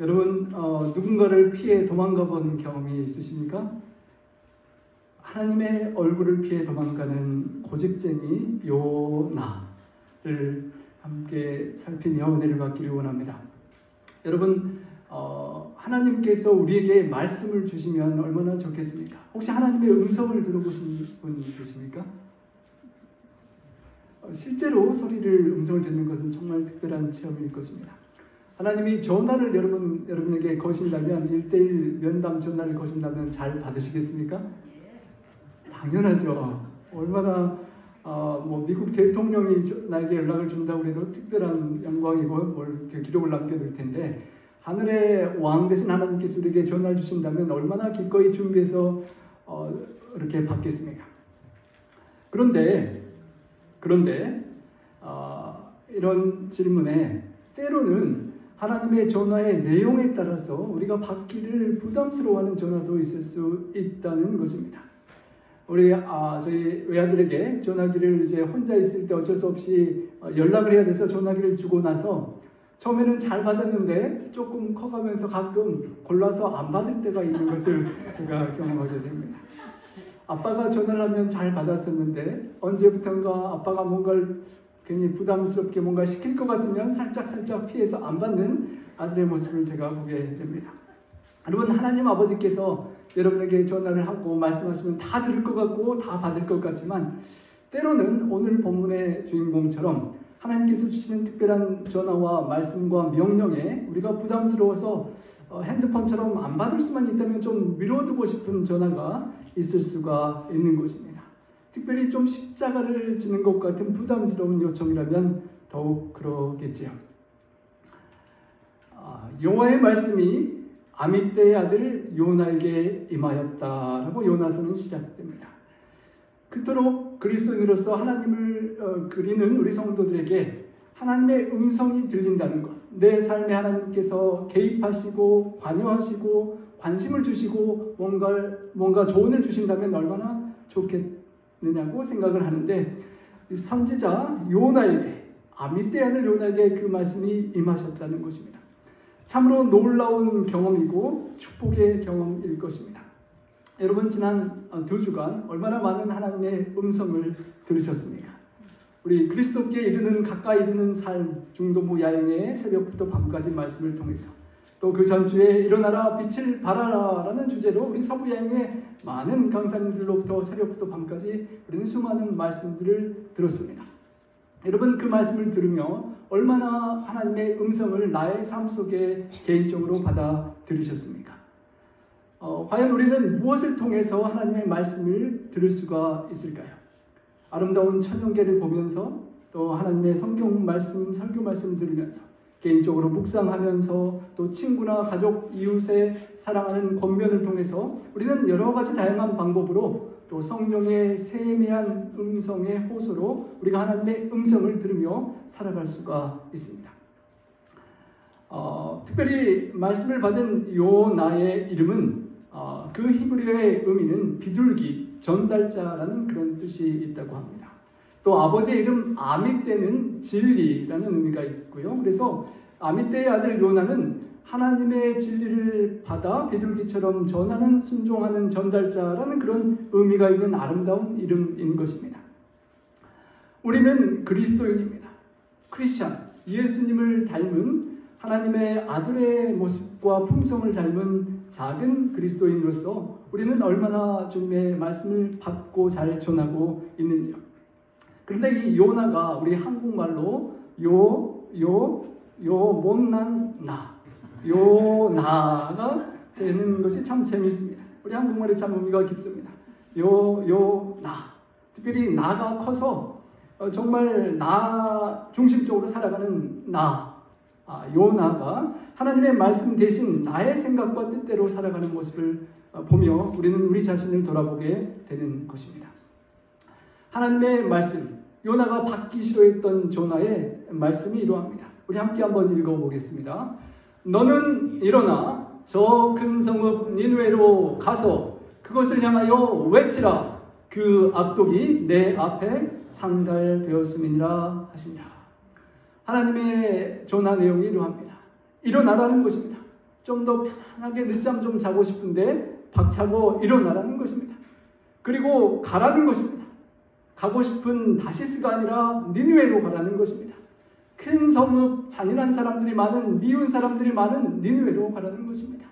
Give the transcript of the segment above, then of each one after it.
여러분 누군가를 피해 도망가 본 경험이 있으십니까? 하나님의 얼굴을 피해 도망가는 고집쟁이 요나를 함께 살피며 은혜를 받기를 원합니다. 여러분 하나님께서 우리에게 말씀을 주시면 얼마나 좋겠습니까? 혹시 하나님의 음성을 들어보신 분 계십니까? 실제로 음성을 듣는 것은 정말 특별한 체험일 것입니다. 하나님이 전화를 여러분에게 거신다면 1:1 면담 전화를 거신다면 잘 받으시겠습니까? 당연하죠. 얼마나 미국 대통령이 나에게 연락을 준다고 해도 특별한 영광이고 이렇게 기록을 남겨둘 텐데 하늘의 왕 되신 하나님께서 우리에게 전화를 주신다면 얼마나 기꺼이 준비해서 이렇게 받겠습니까? 그런데 이런 질문에 때로는 하나님의 전화의 내용에 따라서 우리가 받기를 부담스러워하는 전화도 있을 수 있다는 것입니다. 저희 외아들에게 전화기를 이제 혼자 있을 때 어쩔 수 없이 연락을 해야 돼서 전화기를 주고 나서 처음에는 잘 받았는데 조금 커가면서 가끔 골라서 안 받을 때가 있는 것을 제가 경험하게 됩니다. 아빠가 전화를 하면 잘 받았었는데 언제부턴가 아빠가 뭔가를 괜히 부담스럽게 뭔가 시킬 것 같으면 살짝 피해서 안 받는 아들의 모습을 제가 보게 됩니다. 여러분 하나님 아버지께서 여러분에게 전화를 하고 말씀하시면 다 들을 것 같고 다 받을 것 같지만 때로는 오늘 본문의 주인공처럼 하나님께서 주시는 특별한 전화와 말씀과 명령에 우리가 부담스러워서 핸드폰처럼 안 받을 수만 있다면 좀 미뤄두고 싶은 전화가 있을 수가 있는 것입니다. 특별히 좀 십자가를 지는 것 같은 부담스러운 요청이라면 더욱 그러겠지요. 여호와의 말씀이 아미떼의 아들 요나에게 임하였다라고 요나서는 시작됩니다. 그토록 그리스도인으로서 하나님을 그리는 우리 성도들에게 하나님의 음성이 들린다는 것, 내 삶에 하나님께서 개입하시고 관여하시고 관심을 주시고 뭔가 조언을 주신다면 얼마나 좋겠느냐고 생각을 하는데 선지자 요나에게 아미떼의 아들 요나에게 그 말씀이 임하셨다는 것입니다. 참으로 놀라운 경험이고 축복의 경험일 것입니다. 여러분 지난 2주간 얼마나 많은 하나님의 음성을 들으셨습니까? 우리 그리스도께 가까이 이르는 삶 중도부 야영의 새벽부터 밤까지 말씀을 통해서 또 그 전주에 일어나라 빛을 발하라 라는 주제로 우리 서부 야영의 많은 강사님들로부터 새벽부터 밤까지 우리는 수많은 말씀들을 들었습니다. 여러분 그 말씀을 들으며 얼마나 하나님의 음성을 나의 삶 속에 개인적으로 받아들이셨습니까? 과연 우리는 무엇을 통해서 하나님의 말씀을 들을 수가 있을까요? 아름다운 천연계를 보면서 또 하나님의 성경 말씀, 설교 말씀 들으면서 개인적으로 묵상하면서 또 친구나 가족, 이웃의 사랑하는 권면을 통해서 우리는 여러 가지 다양한 방법으로 또 성령의 세미한 음성의 호소로 우리가 하나님의 음성을 들으며 살아갈 수가 있습니다. 특별히 말씀을 받은 요나의 이름은 그 히브리어의 의미는 비둘기, 전달자라는 그런 뜻이 있다고 합니다. 또 아버지의 이름 아미떼는 진리라는 의미가 있고요. 그래서 아미떼의 아들 요나는 하나님의 진리를 받아 비둘기처럼 전하는 순종하는 전달자라는 그런 의미가 있는 아름다운 이름인 것입니다. 우리는 그리스도인입니다. 크리스찬, 예수님을 닮은 하나님의 아들의 모습과 품성을 닮은 작은 그리스도인으로서 우리는 얼마나 주님의 말씀을 받고 잘 전하고 있는지요. 그런데 이 요나가 우리 한국말로 못난 나 요나가 되는 것이 참 재미있습니다. 우리 한국말이 참 의미가 깊습니다. 나 특별히 나가 커서 정말 나 중심적으로 살아가는 요나가 하나님의 말씀 대신 나의 생각과 뜻대로 살아가는 모습을 보며 우리는 우리 자신을 돌아보게 되는 것입니다. 하나님의 말씀, 요나가 받기 싫어했던 조나의 말씀이 이러합니다. 우리 함께 한번 읽어보겠습니다. 너는 일어나 저 큰 성읍 니느웨로 가서 그것을 향하여 외치라. 그 악독이 내 앞에 상달되었음이니라 하시니라. 하나님의 전화 내용이 이러합니다. 일어나라는 것입니다. 좀 더 편하게 늦잠 좀 자고 싶은데 박차고 일어나라는 것입니다. 그리고 가라는 것입니다. 가고 싶은 다시스가 아니라 니느웨로 가라는 것입니다. 큰 성읍, 잔인한 사람들이 많은, 미운 사람들이 많은 니느웨로 가라는 것입니다.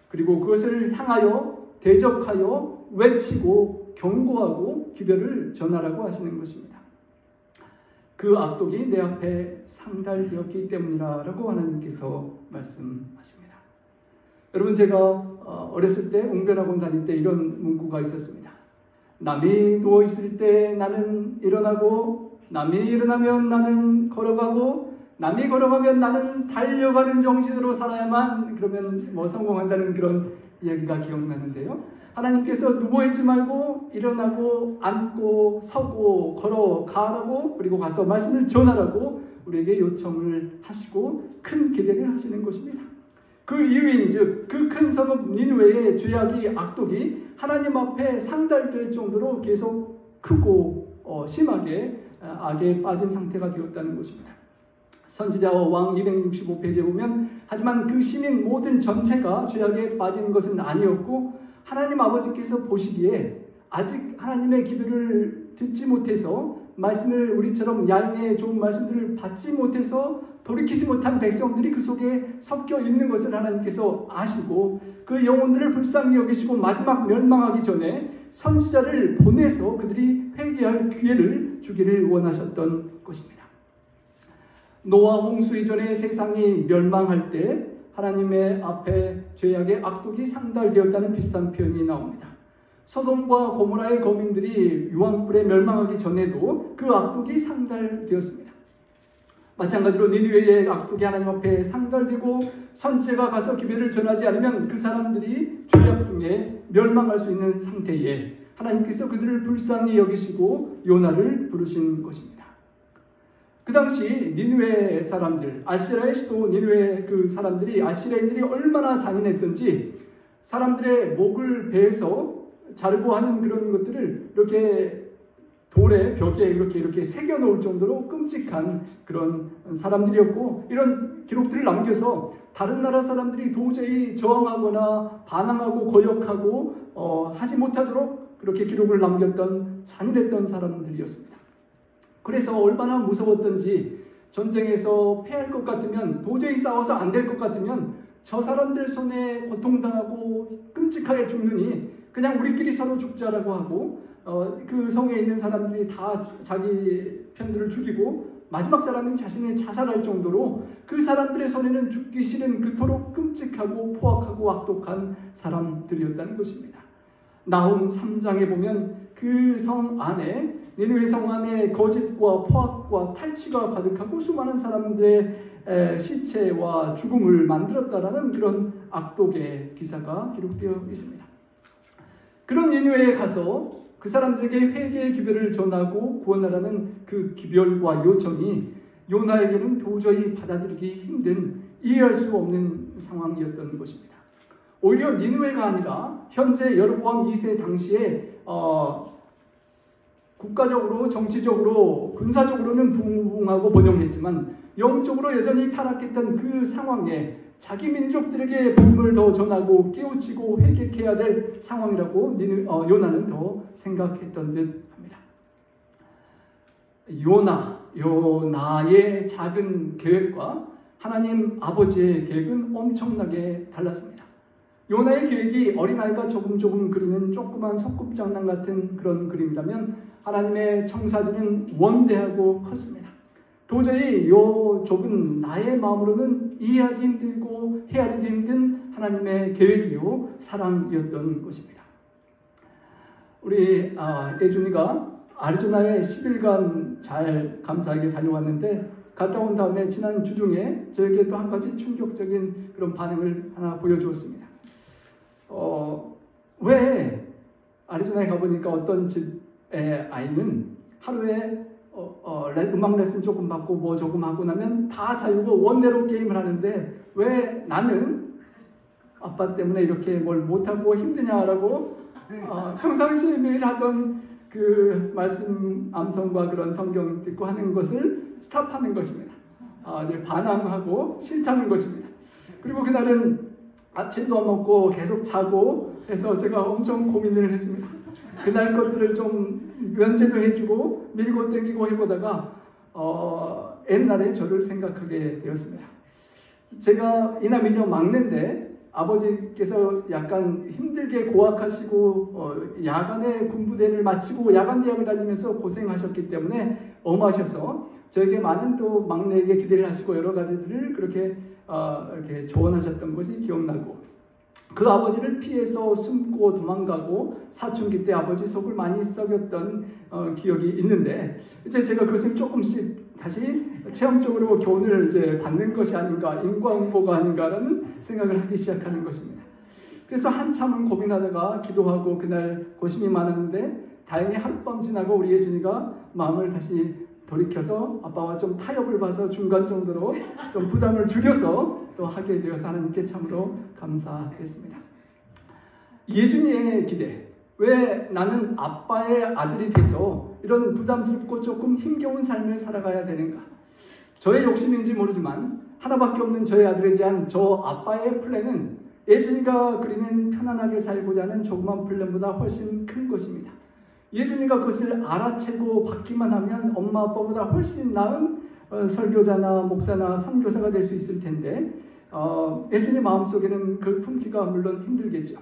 그리고 그것을 향하여 대적하여 외치고 경고하고 기별을 전하라고 하시는 것입니다. 그 악독이 내 앞에 상달되었기 때문이라고 하나님께서 말씀하십니다. 여러분, 제가 어렸을 때 웅변학원 다닐 때 이런 문구가 있었습니다. 남이 누워있을 때 나는 일어나고, 남이 일어나면 나는 걸어가고, 남이 걸어가면 나는 달려가는 정신으로 살아야만 그러면 성공한다는 그런 이야기가 기억나는데요. 하나님께서 누워있지 말고 일어나고 앉고 서고 걸어가라고, 그리고 가서 말씀을 전하라고 우리에게 요청을 하시고 큰 기대를 하시는 것입니다. 그 이유인즉 그 큰 성읍 니느웨의 죄악이, 악독이 하나님 앞에 상달될 정도로 계속 크고 심하게 악에 빠진 상태가 되었다는 것입니다. 선지자와 왕 265페이지에 보면, 하지만 그 시민 모든 전체가 죄악에 빠진 것은 아니었고 하나님 아버지께서 보시기에 아직 하나님의 기별을 듣지 못해서, 말씀을 우리처럼 야인의 좋은 말씀들을 받지 못해서 돌이키지 못한 백성들이 그 속에 섞여 있는 것을 하나님께서 아시고 그 영혼들을 불쌍히 여기시고 마지막 멸망하기 전에 선지자를 보내서 그들이 회개할 기회를 주기를 원하셨던 것입니다. 노아 홍수 이전에 세상이 멸망할 때 하나님의 앞에 죄악의 악독이 상달되었다는 비슷한 표현이 나옵니다. 소돔과 고모라의 거민들이 유황불에 멸망하기 전에도 그 악독이 상달되었습니다. 마찬가지로 니느웨의 악독이 하나님 앞에 상달되고 선지자가 가서 기별을 전하지 않으면 그 사람들이 죄악 중에 멸망할 수 있는 상태에 하나님께서 그들을 불쌍히 여기시고 요나를 부르신 것입니다. 그 당시 니느웨 사람들, 아시라의 수도 니느웨 그 사람들이, 아시라인들이 얼마나 잔인했던지 사람들의 목을 베서 자르고 하는 그런 것들을 이렇게 돌에, 벽에 이렇게 새겨 놓을 정도로 끔찍한 그런 사람들이었고, 이런 기록들을 남겨서 다른 나라 사람들이 도저히 저항하거나 반항하고 거역하고 하지 못하도록 그렇게 기록을 남겼던 잔인했던 사람들이었습니다. 그래서 얼마나 무서웠던지, 전쟁에서 패할 것 같으면, 도저히 싸워서 안 될 것 같으면 저 사람들 손에 고통당하고 끔찍하게 죽느니 그냥 우리끼리 서로 죽자라고 하고, 그 성에 있는 사람들이 다 자기 편들을 죽이고 마지막 사람이 자신을 자살할 정도로 그 사람들의 손에는 죽기 싫은 그토록 끔찍하고 포악하고 악독한 사람들이었다는 것입니다. 나훔 3장에 보면 그 성 안에, 니느웨 성 안에 거짓과 포악과 탈취가 가득하고 수많은 사람들의 시체와 죽음을 만들었다라는 그런 악독의 기사가 기록되어 있습니다. 그런 니느웨에 가서 그 사람들에게 회개의 기별을 전하고 구원하라는 그 기별과 요청이 요나에게는 도저히 받아들이기 힘든, 이해할 수 없는 상황이었던 것입니다. 오히려 니느웨가 아니라 현재 여로보암 2세 당시에 국가적으로, 정치적으로, 군사적으로는 부흥하고 번영했지만 영적으로 여전히 타락했던 그 상황에 자기 민족들에게 복음을 더 전하고 깨우치고 회개해야 될 상황이라고 요나는 더 생각했던 듯 합니다. 요나의 작은 계획과 하나님 아버지의 계획은 엄청나게 달랐습니다. 요나의 계획이 어린아이가 조금 그리는 조그만 소꿉장난 같은 그런 그림이라면 하나님의 청사진은 원대하고 컸습니다. 도저히 요 좁은 나의 마음으로는 이해하기 힘들고 헤아리기 힘든 하나님의 계획이요 사랑이었던 것입니다. 우리 애준이가 아리조나에 10일간 잘 감사하게 다녀왔는데, 갔다 온 다음에 지난 주중에 저에게 또 한 가지 충격적인 그런 반응을 하나 보여주었습니다. 왜 아리조나에 가보니까 어떤 집의 아이는 하루에 음악 레슨 조금 받고 뭐 조금 하고 나면 다 자유고 원대로 게임을 하는데 왜 나는 아빠 때문에 이렇게 뭘 못하고 힘드냐라고 평상시에 매일 하던 그 말씀 암송과 그런 성경 듣고 하는 것을 스탑하는 것입니다. 이제 반항하고 싫다는 것입니다. 그리고 그날은 아침도 안 먹고 계속 자고 해서 제가 엄청 고민을 했습니다. 그날 것들을 좀 면제도 해주고 밀고 땡기고 해보다가 옛날에 저를 생각하게 되었습니다. 제가 이남이녀 막내인데 아버지께서 약간 힘들게 고학하시고 야간에 군부대를 마치고 야간 대학을 다니면서 고생하셨기 때문에 엄하셔서 저에게 많은 또 막내에게 기대를 하시고 여러 가지들을 그렇게 이렇게 조언하셨던 것이 기억나고, 그 아버지를 피해서 숨고 도망가고 사춘기 때 아버지 속을 많이 썩였던 기억이 있는데, 이제 제가 그것을 조금씩 다시 체험적으로 교훈을 이제 받는 것이 아닌가, 인과응보가 아닌가라는 생각을 하기 시작하는 것입니다. 그래서 한참을 고민하다가 기도하고 그날 고심이 많았는데, 다행히 하룻밤 지나고 우리 예준이가 마음을 다시 돌이켜서 아빠와 좀 타협을 봐서 중간 정도로 좀 부담을 줄여서 또 하게 되어서 하나님께 참으로 감사했습니다. 예준이의 기대, 왜 나는 아빠의 아들이 돼서 이런 부담스럽고 조금 힘겨운 삶을 살아가야 되는가? 저의 욕심인지 모르지만 하나밖에 없는 저의 아들에 대한 저 아빠의 플랜은 예준이가 그리는 편안하게 살고자 하는 조그만 플랜보다 훨씬 큰 것입니다. 예준이가 그것을 알아채고 받기만 하면 엄마 아빠보다 훨씬 나은 설교자나 목사나 선교사가 될 수 있을 텐데 예준이 마음속에는 그 품기가 물론 힘들겠죠.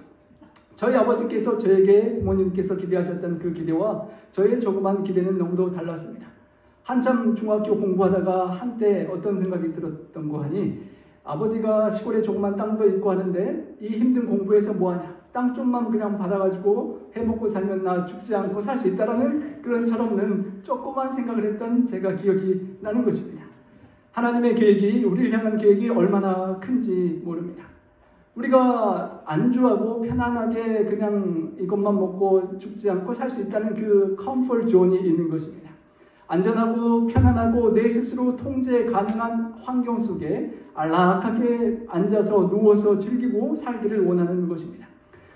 저희 아버지께서 저에게 부모님께서 기대하셨던 그 기대와 저의 조그만 기대는 너무도 달랐습니다. 한참 중학교 공부하다가 한때 어떤 생각이 들었던 거 하니, 아버지가 시골에 조그만 땅도 있고 하는데 이 힘든 공부에서 뭐하냐, 땅 좀만 그냥 받아가지고 해먹고 살면 나 죽지 않고 살 수 있다라는 그런 철없는 조그만 생각을 했던 제가 기억이 나는 것입니다. 하나님의 계획이, 우리를 향한 계획이 얼마나 큰지 모릅니다. 우리가 안주하고 편안하게 그냥 이것만 먹고 죽지 않고 살 수 있다는 그 컴포트 존이 있는 것입니다. 안전하고 편안하고 내 스스로 통제 가능한 환경 속에 안락하게 앉아서 누워서 즐기고 살기를 원하는 것입니다.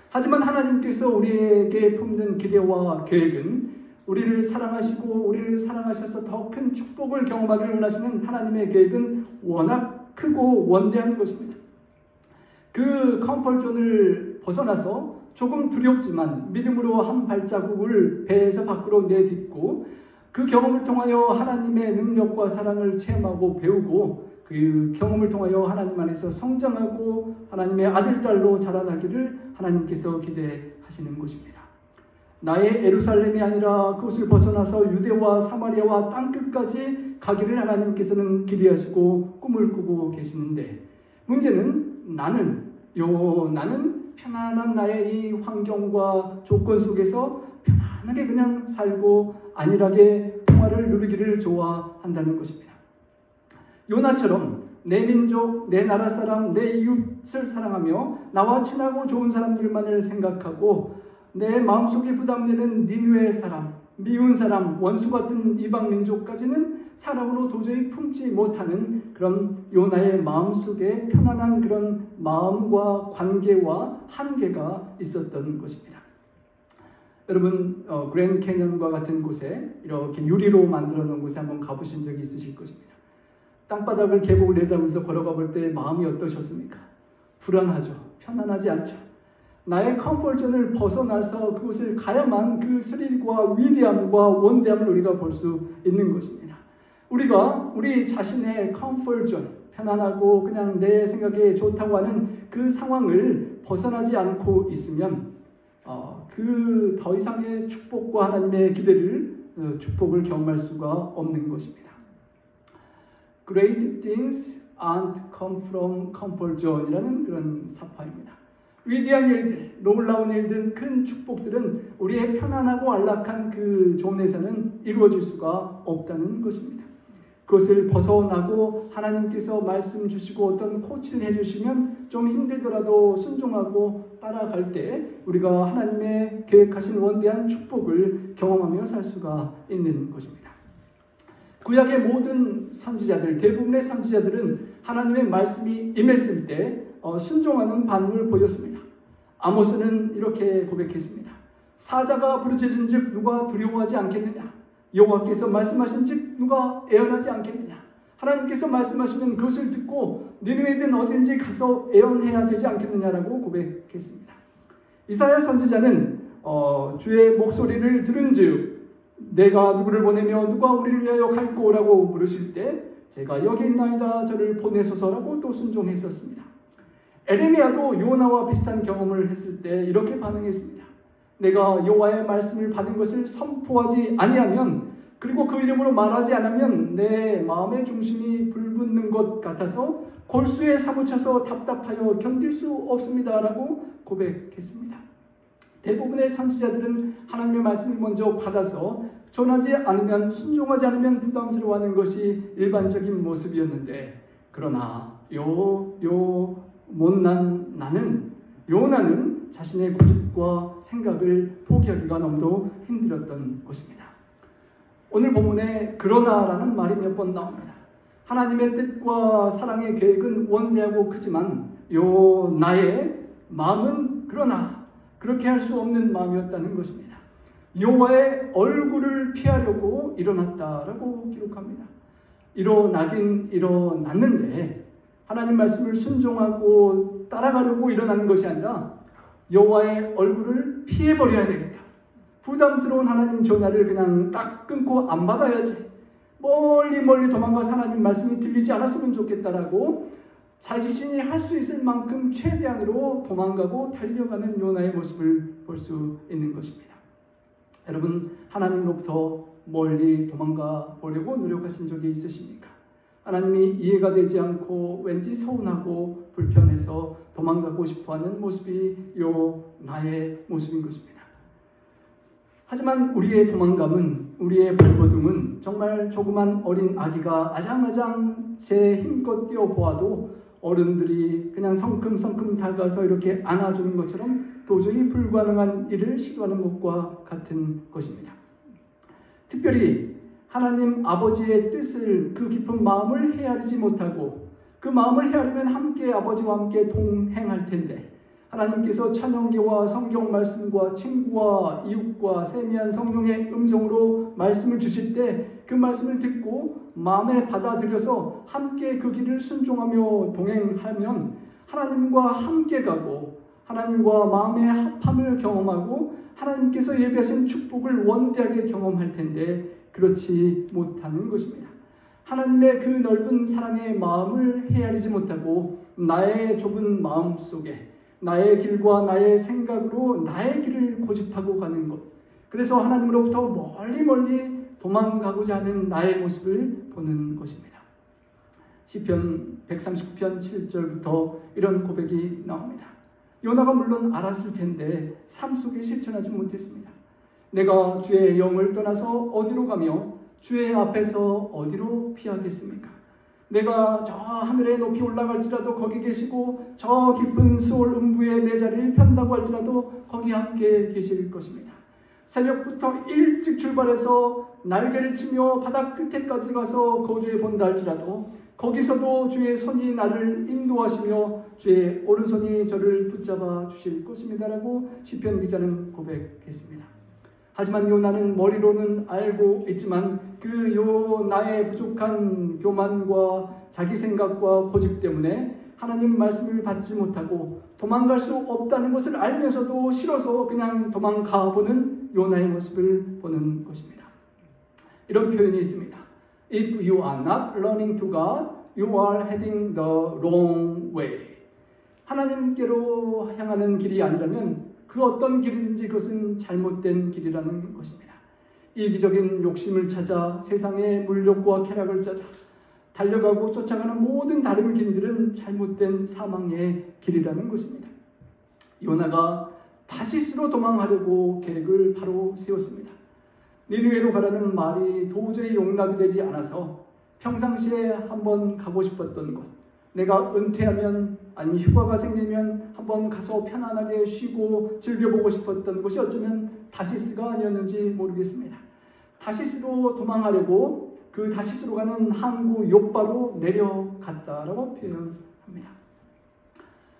하지만 하나님께서 우리에게 품는 기대와 계획은 우리를 사랑하시고 우리를 사랑하셔서 더 큰 축복을 경험하기를 원하시는 하나님의 계획은 워낙 크고 원대한 것입니다. 그 컴포트존을 벗어나서 조금 두렵지만 믿음으로 한 발자국을 배에서 밖으로 내딛고 그 경험을 통하여 하나님의 능력과 사랑을 체험하고 배우고 그 경험을 통하여 하나님 안에서 성장하고 하나님의 아들, 딸로 자라나기를 하나님께서 기대하시는 것입니다. 나의 예루살렘이 아니라 그것을 벗어나서 유대와 사마리아와 땅끝까지 가기를 하나님께서는 기대하시고 꿈을 꾸고 계시는데, 문제는 나는 편안한 나의 이 환경과 조건 속에서 편안하게 그냥 살고 안일하게 평화를 누리기를 좋아한다는 것입니다. 요나처럼 내 민족, 내 나라 사람, 내 이웃을 사랑하며 나와 친하고 좋은 사람들만을 생각하고 내 마음속에 부담되는 니느웨 사람, 미운 사람, 원수 같은 이방 민족까지는 사랑으로 도저히 품지 못하는 그런 요나의 마음속에 편안한 그런 마음과 관계와 한계가 있었던 것입니다. 여러분, 그랜드 캐년과 같은 곳에 이렇게 유리로 만들어 놓은 곳에 한번 가보신 적이 있으실 것입니다. 땅바닥을 계곡을 내다보면서 걸어가 볼 때 마음이 어떠셨습니까? 불안하죠. 편안하지 않죠. 나의 컴포트존을 벗어나서 그곳을 가야만 그 스릴과 위대함과 원대함을 우리가 볼 수 있는 것입니다. 우리가 우리 자신의 컴포트존, 편안하고 그냥 내 생각에 좋다고 하는 그 상황을 벗어나지 않고 있으면 그 더 이상의 축복과 하나님의 축복을 경험할 수가 없는 것입니다. Great things aren't come from comfort zone이라는 그런 사파입니다. 위대한 일들, 놀라운 일들, 큰 축복들은 우리의 편안하고 안락한 그 존에서는 이루어질 수가 없다는 것입니다. 그것을 벗어나고 하나님께서 말씀 주시고 어떤 코치를 해주시면 좀 힘들더라도 순종하고 따라갈 때 우리가 하나님의 계획하신 원대한 축복을 경험하며 살 수가 있는 것입니다. 구약의 모든 선지자들, 대부분의 선지자들은 하나님의 말씀이 임했을 때 순종하는 반응을 보였습니다. 아모스는 이렇게 고백했습니다. 사자가 부르짖은 즉 누가 두려워하지 않겠느냐? 여호와께서 말씀하신 즉 누가 애언하지 않겠느냐? 하나님께서 말씀하시면 그것을 듣고 니느웨든 어딘지 가서 애원해야 되지 않겠느냐라고 고백했습니다. 이사야 선지자는 주의 목소리를 들은즉 내가 누구를 보내며 누가 우리를 위하여 갈꼬라고 부르실 때 제가 여기 있나이다 저를 보내소서라고 또 순종했었습니다. 에레미야도 요나와 비슷한 경험을 했을 때 이렇게 반응했습니다. 내가 여호와의 말씀을 받은 것을 선포하지 아니하면 그리고 그 이름으로 말하지 않으면 내 마음의 중심이 불붙는 것 같아서 골수에 사무쳐서 답답하여 견딜 수 없습니다라고 고백했습니다. 대부분의 선지자들은 하나님의 말씀을 먼저 받아서 전하지 않으면 순종하지 않으면 부담스러워하는 것이 일반적인 모습이었는데 그러나 못난 나는 요나는 자신의 고집과 생각을 포기하기가 너무도 힘들었던 것입니다. 오늘 본문에 그러나라는 말이 몇 번 나옵니다. 하나님의 뜻과 사랑의 계획은 원대하고 크지만 나의 마음은 그러나 그렇게 할 수 없는 마음이었다는 것입니다. 여호와의 얼굴을 피하려고 일어났다라고 기록합니다. 일어나긴 일어났는데 하나님 말씀을 순종하고 따라가려고 일어나는 것이 아니라 여호와의 얼굴을 피해버려야 되겠다. 부담스러운 하나님 전화를 그냥 딱 끊고 안 받아야지. 멀리 도망가서 하나님 말씀이 들리지 않았으면 좋겠다라고 자신이 할 수 있을 만큼 최대한으로 도망가고 달려가는 요나의 모습을 볼 수 있는 것입니다. 여러분, 하나님으로부터 멀리 도망가 보려고 노력하신 적이 있으십니까? 하나님이 이해가 되지 않고 왠지 서운하고 불편해서 도망가고 싶어하는 모습이 나의 모습인 것입니다. 하지만 우리의 도망감은, 우리의 발버둥은 정말 조그만 어린 아기가 아장아장 제 힘껏 뛰어보아도 어른들이 그냥 성큼성큼 다가가서 이렇게 안아주는 것처럼 도저히 불가능한 일을 시도하는 것과 같은 것입니다. 특별히 하나님 아버지의 뜻을, 그 깊은 마음을 헤아리지 못하고 그 마음을 헤아리면 함께 아버지와 함께 동행할 텐데 하나님께서 찬양기와 성경 말씀과 친구와 이웃과 세미한 성령의 음성으로 말씀을 주실 때 그 말씀을 듣고 마음에 받아들여서 함께 그 길을 순종하며 동행하면 하나님과 함께 가고 하나님과 마음의 합함을 경험하고 하나님께서 예비하신 축복을 원대하게 경험할 텐데 그렇지 못하는 것입니다. 하나님의 그 넓은 사랑의 마음을 헤아리지 못하고 나의 좁은 마음 속에 나의 길과 나의 생각으로 나의 길을 고집하고 가는 것. 그래서 하나님으로부터 멀리 도망가고자 하는 나의 모습을 보는 것입니다. 시편 139편 7절부터 이런 고백이 나옵니다. 요나가 물론 알았을 텐데 삶 속에 실천하지 못했습니다. 내가 주의 영을 떠나서 어디로 가며 주의 앞에서 어디로 피하겠습니까? 내가 저 하늘에 높이 올라갈지라도 거기 계시고 저 깊은 수올 음부에 내 자리를 편다고 할지라도 거기 함께 계실 것입니다. 새벽부터 일찍 출발해서 날개를 치며 바다 끝에까지 가서 거주해 본다 할지라도 거기서도 주의 손이 나를 인도하시며 주의 오른손이 저를 붙잡아 주실 것입니다라고 시편 기자는 고백했습니다. 하지만 요나는 머리로는 알고 있지만 그 나의 부족한 교만과 자기 생각과 고집 때문에 하나님 말씀을 받지 못하고 도망갈 수 없다는 것을 알면서도 싫어서 그냥 도망가 보는 요나의 모습을 보는 것입니다. 이런 표현이 있습니다. If you are not running to God, you are heading the wrong way. 하나님께로 향하는 길이 아니라면 그 어떤 길이든지 그것은 잘못된 길이라는 것입니다. 이기적인 욕심을 찾아 세상의 물욕과 쾌락을 찾아 달려가고 쫓아가는 모든 다른 길들은 잘못된 사망의 길이라는 것입니다. 요나가 다시스로 도망하려고 계획을 바로 세웠습니다. 니느웨로 가라는 말이 도저히 용납이 되지 않아서 평상시에 한번 가고 싶었던 곳, 내가 은퇴하면 아니 휴가가 생기면 한번 가서 편안하게 쉬고 즐겨보고 싶었던 곳이 어쩌면 다시스가 아니었는지 모르겠습니다. 다시스로 도망하려고 그 다시스로 가는 항구 욥바로 내려갔다라고 표현합니다.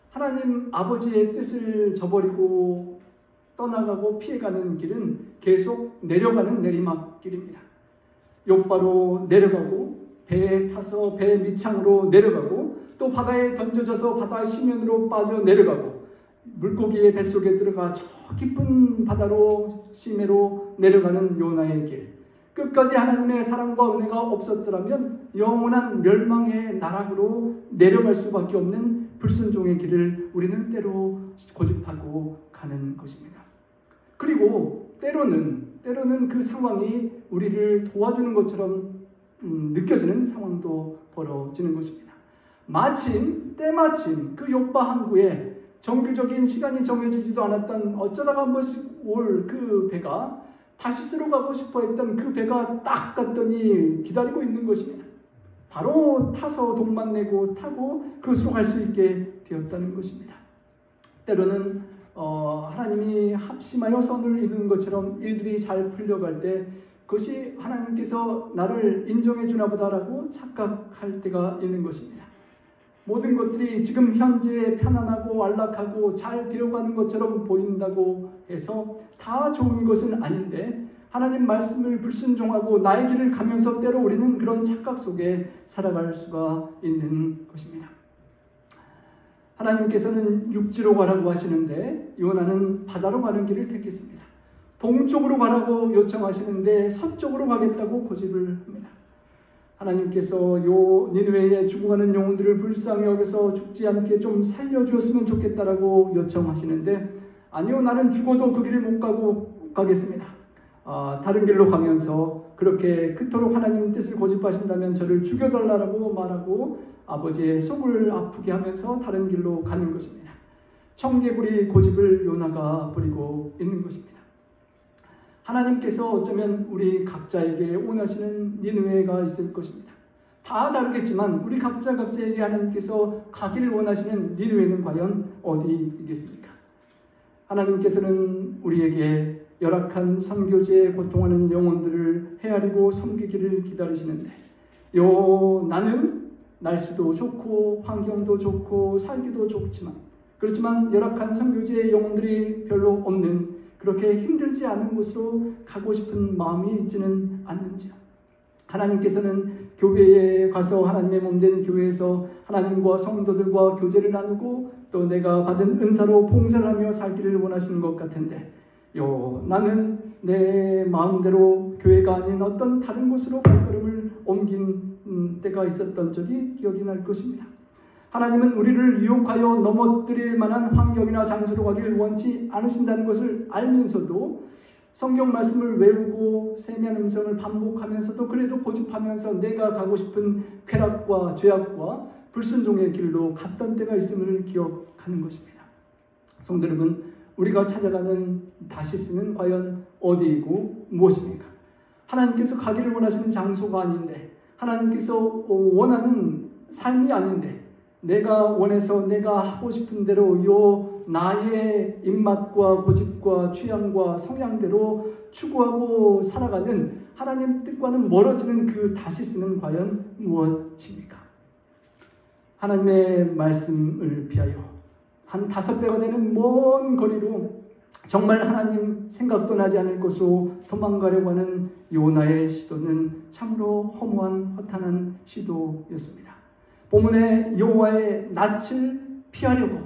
하나님 아버지의 뜻을 저버리고 떠나가고 피해가는 길은 계속 내려가는 내리막길입니다. 욥바로 내려가고 배에 타서 배 밑창으로 내려가고 또 바다에 던져져서 바다 심연으로 빠져 내려가고 물고기의 뱃속에 들어가 저 깊은 바다로 심해로 내려가는 요나의 길. 끝까지 하나님의 사랑과 은혜가 없었더라면 영원한 멸망의 나락으로 내려갈 수밖에 없는 불순종의 길을 우리는 때로 고집하고 가는 것입니다. 그리고 때로는 그 상황이 우리를 도와주는 것처럼 느껴지는 상황도 벌어지는 것입니다. 때마침 그 욥바 항구에 정규적인 시간이 정해지지도 않았던 어쩌다가 한 번씩 올 그 배가 다시스로 가고 싶어 했던 그 배가 딱 갔더니 기다리고 있는 것입니다. 바로 타서 돈만 내고 타고 그것으로 갈 수 있게 되었다는 것입니다. 때로는 하나님이 합심하여 선을 이루는 것처럼 일들이 잘 풀려갈 때 그것이 하나님께서 나를 인정해 주나 보다라고 착각할 때가 있는 것입니다. 모든 것들이 지금 현재 편안하고 안락하고 잘 되어가는 것처럼 보인다고 해서 다 좋은 것은 아닌데 하나님 말씀을 불순종하고 나의 길을 가면서 때로 우리는 그런 착각 속에 살아갈 수가 있는 것입니다. 하나님께서는 육지로 가라고 하시는데 요나는 바다로 가는 길을 택했습니다. 동쪽으로 가라고 요청하시는데 서쪽으로 가겠다고 고집을 합니다. 하나님께서 니느웨에 죽어가는 영혼들을 불쌍히 여겨서 죽지 않게 좀 살려주었으면 좋겠다라고 요청하시는데 아니요, 나는 죽어도 그 길을 못 가겠습니다. 다른 길로 가면서 그렇게 그토록 하나님 뜻을 고집하신다면 저를 죽여달라고 말하고 아버지의 속을 아프게 하면서 다른 길로 가는 것입니다. 청개구리 고집을 요나가 부리고 있는 것입니다. 하나님께서 어쩌면 우리 각자에게 원하시는 니느웨가 있을 것입니다. 다 다르겠지만 우리 각자에게 하나님께서 가기를 원하시는 니느웨는 과연 어디이겠습니까? 하나님께서는 우리에게 열악한 선교지에 고통하는 영혼들을 헤아리고 섬기기를 기다리시는데 나는 날씨도 좋고 환경도 좋고 살기도 그렇지만 열악한 선교지의 영혼들이 별로 없는 그렇게 힘들지 않은 곳으로 가고 싶은 마음이 있지는 않는지요. 하나님께서는 교회에 가서 하나님의 몸된 교회에서 하나님과 성도들과 교제를 나누고 또 내가 받은 은사로 봉사를 하며 살기를 원하시는 것 같은데 나는 내 마음대로 교회가 아닌 어떤 다른 곳으로 발걸음을 옮긴 때가 있었던 적이 기억이 날 것입니다. 하나님은 우리를 유혹하여 넘어뜨릴 만한 환경이나 장소로 가기를 원치 않으신다는 것을 알면서도 성경 말씀을 외우고 세미한 음성을 반복하면서도 그래도 고집하면서 내가 가고 싶은 쾌락과 죄악과 불순종의 길로 갔던 때가 있음을 기억하는 것입니다. 성도 여러분, 우리가 찾아가는 다시스는 과연 어디이고 무엇입니까? 하나님께서 가기를 원하시는 장소가 아닌데 하나님께서 원하는 삶이 아닌데 내가 원해서 내가 하고 싶은 대로 나의 입맛과 고집과 취향과 성향대로 추구하고 살아가는 하나님 뜻과는 멀어지는 그 다시스는 과연 무엇입니까? 하나님의 말씀을 피하여 한 5배가 되는 먼 거리로 정말 하나님 생각도 나지 않을 곳으로 도망가려고 하는 요나의 시도는 참으로 허무한 허탄한 시도였습니다. 본문의 여호와의 낯을 피하려고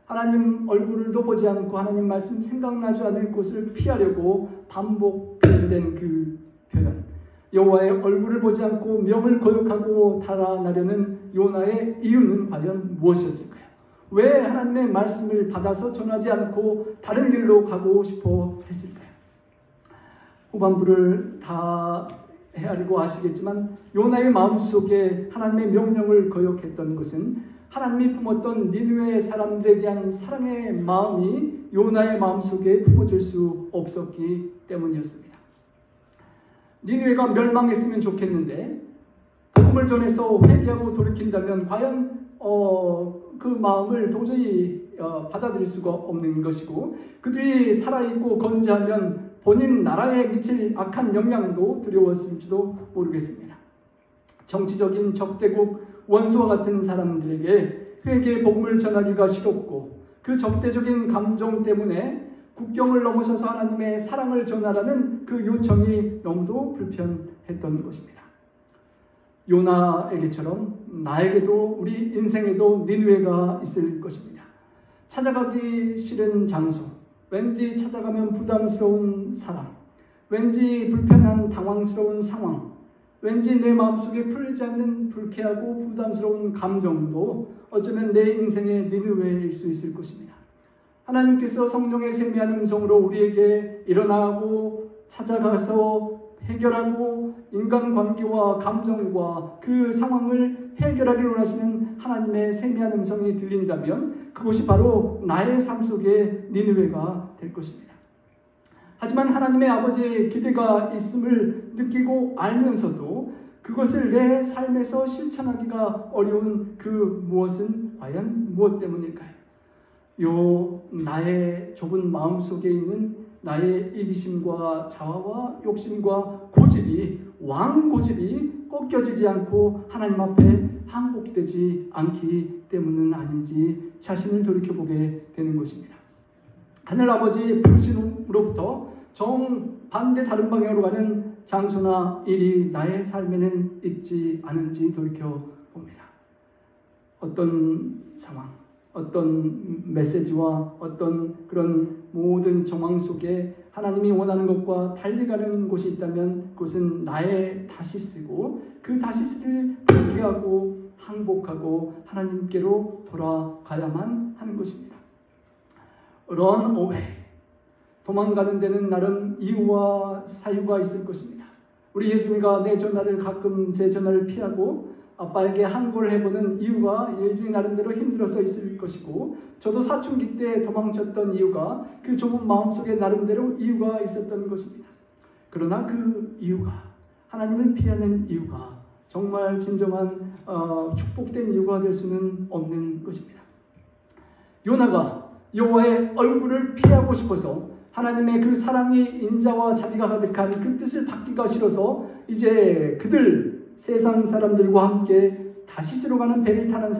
하나님 얼굴도 보지 않고 하나님 말씀 생각나지 않을 곳을 피하려고 반복 표현된 그 표현, 여호와의 얼굴을 보지 않고 명을 거역하고 달아나려는 요나의 이유는 과연 무엇이었을까요? 왜 하나님의 말씀을 받아서 전하지 않고 다른 길로 가고 싶어 했을까요? 후반부를 다 헤아리고 아시겠지만 요나의 마음속에 하나님의 명령을 거역했던 것은 하나님이 품었던 니느웨 사람들에 대한 사랑의 마음이 요나의 마음속에 품어질 수 없었기 때문이었습니다. 니느웨가 멸망했으면 좋겠는데 복음을 전해서 회개하고 돌이킨다면 과연 그 마음을 도저히 받아들일 수가 없는 것이고 그들이 살아있고 건재하면 본인 나라에 미칠 악한 영향도 두려웠을지도 모르겠습니다. 정치적인 적대국 원수와 같은 사람들에게 회개의 복음을 전하기가 싫었고 그 적대적인 감정 때문에 국경을 넘어서서 하나님의 사랑을 전하라는 그 요청이 너무도 불편했던 것입니다. 요나에게처럼 나에게도 우리 인생에도 니느웨가 있을 것입니다. 찾아가기 싫은 장소, 왠지 찾아가면 부담스러운 사람, 왠지 불편한 당황스러운 상황, 왠지 내 마음속에 풀리지 않는 불쾌하고 부담스러운 감정도 어쩌면 내 인생의 니느웨일 수 있을 것입니다. 하나님께서 성령의 세미한 음성으로 우리에게 일어나고 찾아가서 해결하고 인간관계와 감정과 그 상황을 해결하기를 원하시는 하나님의 세미한 음성이 들린다면 그것이 바로 나의 삶 속의 니느웨가 될 것입니다. 하지만 하나님의 아버지의 기대가 있음을 느끼고 알면서도 그것을 내 삶에서 실천하기가 어려운 그 무엇은 과연 무엇 때문일까요? 나의 좁은 마음속에 있는 나의 이기심과 자화와 욕심과 고집이 왕고집이 꺾여지지 않고 하나님 앞에 항복되지 않기 때문은 아닌지 자신을 돌이켜보게 되는 것입니다. 하늘아버지의 부르심으로부터 정반대 다른 방향으로 가는 장소나 일이 나의 삶에는 있지 않은지 돌이켜봅니다. 어떤 상황, 어떤 메시지와 어떤 그런 모든 정황 속에 하나님이 원하는 것과 달리 가는 곳이 있다면 그것은 나의 다시스고 그 다시스를 회개하고 항복하고 하나님께로 돌아가야만 하는 것입니다. Run away. 도망가는 데는 나름 이유와 사유가 있을 것입니다. 우리 예준이가 내 전화를 가끔 제 전화를 피하고 아빠에게 항고를 해보는 이유가 예준이 나름대로 힘들어서 있을 것이고 저도 사춘기 때 도망쳤던 이유가 그 좁은 마음속에 나름대로 이유가 있었던 것입니다. 그러나 그 이유가 하나님을 피하는 이유가 정말 진정한 축복된 이유가 될 수는 없는 것입니다. 요나가 여호와의 얼굴을 피하고 싶어서 하나님의 그 사랑이 인자와 자비가 가득한 그 뜻을 받기가 싫어서 이제 그들 세상 사람들과 함께 다시스로 가는 배를 타는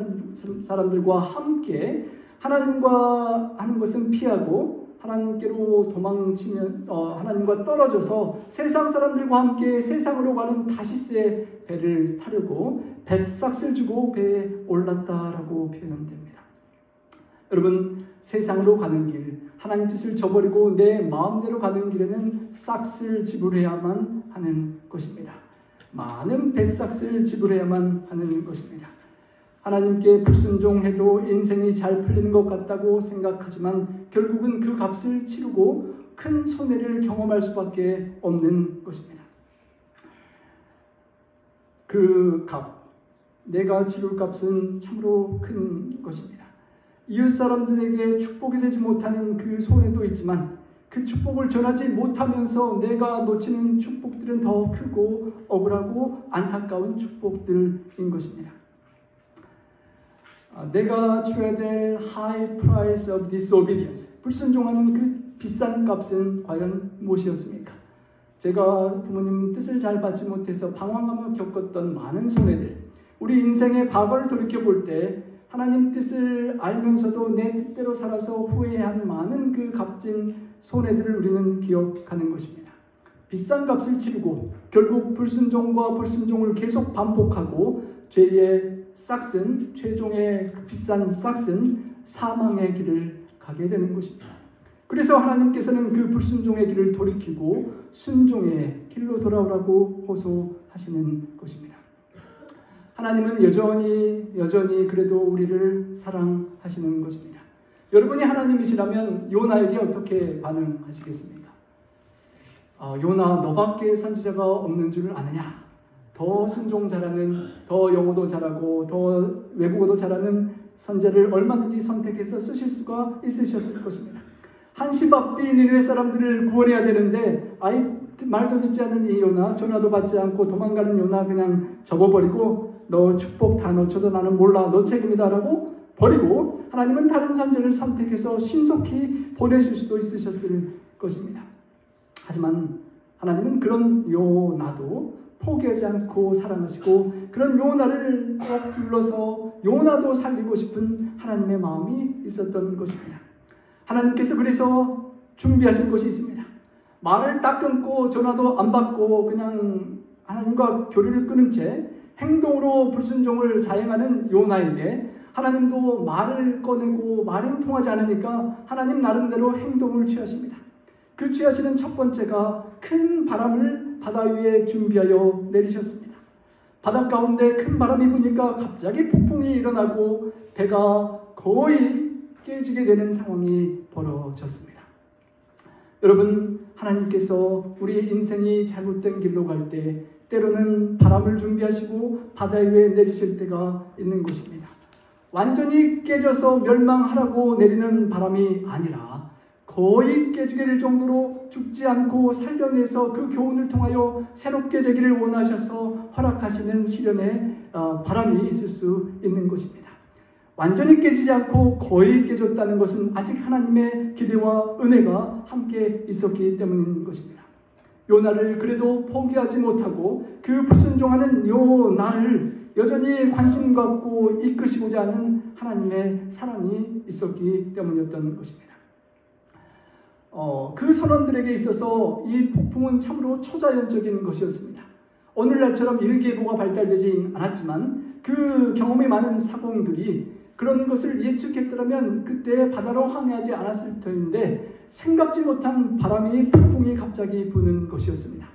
사람들과 함께 하나님과 하는 것은 피하고 하나님께로 도망치면 하나님과 떨어져서 세상 사람들과 함께 세상으로 가는 다시스의 배를 타려고 뱃삭을 주고 배에 올랐다라고 표현됩니다. 여러분, 세상으로 가는 길, 하나님 뜻을 저버리고 내 마음대로 가는 길에는 싹을 지불해야만 하는 것입니다. 많은 뱃삭을 지불해야만 하는 것입니다. 하나님께 불순종해도 인생이 잘 풀리는 것 같다고 생각하지만 결국은 그 값을 치르고 큰 손해를 경험할 수밖에 없는 것입니다. 그 값, 내가 치를 값은 참으로 큰 것입니다. 이웃 사람들에게 축복이 되지 못하는 그 손해도 있지만 그 축복을 전하지 못하면서 내가 놓치는 축복들은 더 크고 억울하고 안타까운 축복들인 것입니다. 내가 치러야 될 high price of disobedience, 불순종하는 그 비싼 값은 과연 무엇이었습니까? 제가 부모님 뜻을 잘 받지 못해서 방황하며 겪었던 많은 손해들, 우리 인생의 과거를 돌이켜볼 때 하나님 뜻을 알면서도 내 뜻대로 살아서 후회한 많은 그 값진 손해들을 우리는 기억하는 것입니다. 비싼 값을 치르고 결국 불순종과 불순종을 계속 반복하고 죄의 싹슨, 최종의 그 비싼 싹슨 사망의 길을 가게 되는 것입니다. 그래서 하나님께서는 그 불순종의 길을 돌이키고 순종의 길로 돌아오라고 호소하시는 것입니다. 하나님은 여전히 그래도 우리를 사랑하시는 것입니다. 여러분이 하나님이시라면 요나에게 어떻게 반응하시겠습니까? 요나, 너밖에 선지자가 없는 줄 아느냐? 더 순종 잘하는, 더 영어도 잘하고 더 외국어도 잘하는 선지자를 얼마든지 선택해서 쓰실 수가 있으셨을 것입니다. 한시바삐 니느웨 사람들을 구원해야 되는데 말도 듣지 않는 이 요나, 전화도 받지 않고 도망가는 요나 그냥 접어버리고 너 축복 다 놓쳐도 나는 몰라, 너 책임이다 라고 버리고 하나님은 다른 선지자를 선택해서 신속히 보내실 수도 있으셨을 것입니다. 하지만 하나님은 그런 요나도 포기하지 않고 사랑하시고 그런 요나를 꼭 불러서 요나도 살리고 싶은 하나님의 마음이 있었던 것입니다. 하나님께서 그래서 준비하신 것이 있습니다. 말을 딱 끊고 전화도 안 받고 그냥 하나님과 교류를 끊은 채 행동으로 불순종을 자행하는 요나에게 하나님도 말을 꺼내고 말은 통하지 않으니까 하나님 나름대로 행동을 취하십니다. 그 취하시는 첫 번째가 큰 바람을 바다 위에 준비하여 내리셨습니다. 바다 가운데 큰 바람이 부니까 갑자기 폭풍이 일어나고 배가 거의 깨지게 되는 상황이 벌어졌습니다. 여러분, 하나님께서 우리의 인생이 잘못된 길로 갈 때 때로는 바람을 준비하시고 바다 위에 내리실 때가 있는 것입니다. 완전히 깨져서 멸망하라고 내리는 바람이 아니라 거의 깨지게 될 정도로 죽지 않고 살려내서 그 교훈을 통하여 새롭게 되기를 원하셔서 허락하시는 시련의 바람이 있을 수 있는 것입니다. 완전히 깨지지 않고 거의 깨졌다는 것은 아직 하나님의 기대와 은혜가 함께 있었기 때문인 것입니다. 요나를 그래도 포기하지 못하고 그 불순종하는 요나를 여전히 관심 갖고 이끄시고자 하는 하나님의 사랑이 있었기 때문이었던 것입니다. 그 선원들에게 있어서 이 폭풍은 참으로 초자연적인 것이었습니다. 오늘날처럼 일기예보가 발달되지 않았지만 그 경험이 많은 사공들이 그런 것을 예측했더라면 그때 바다로 항해하지 않았을 터인데 생각지 못한 바람이 폭풍이 갑자기 부는 것이었습니다.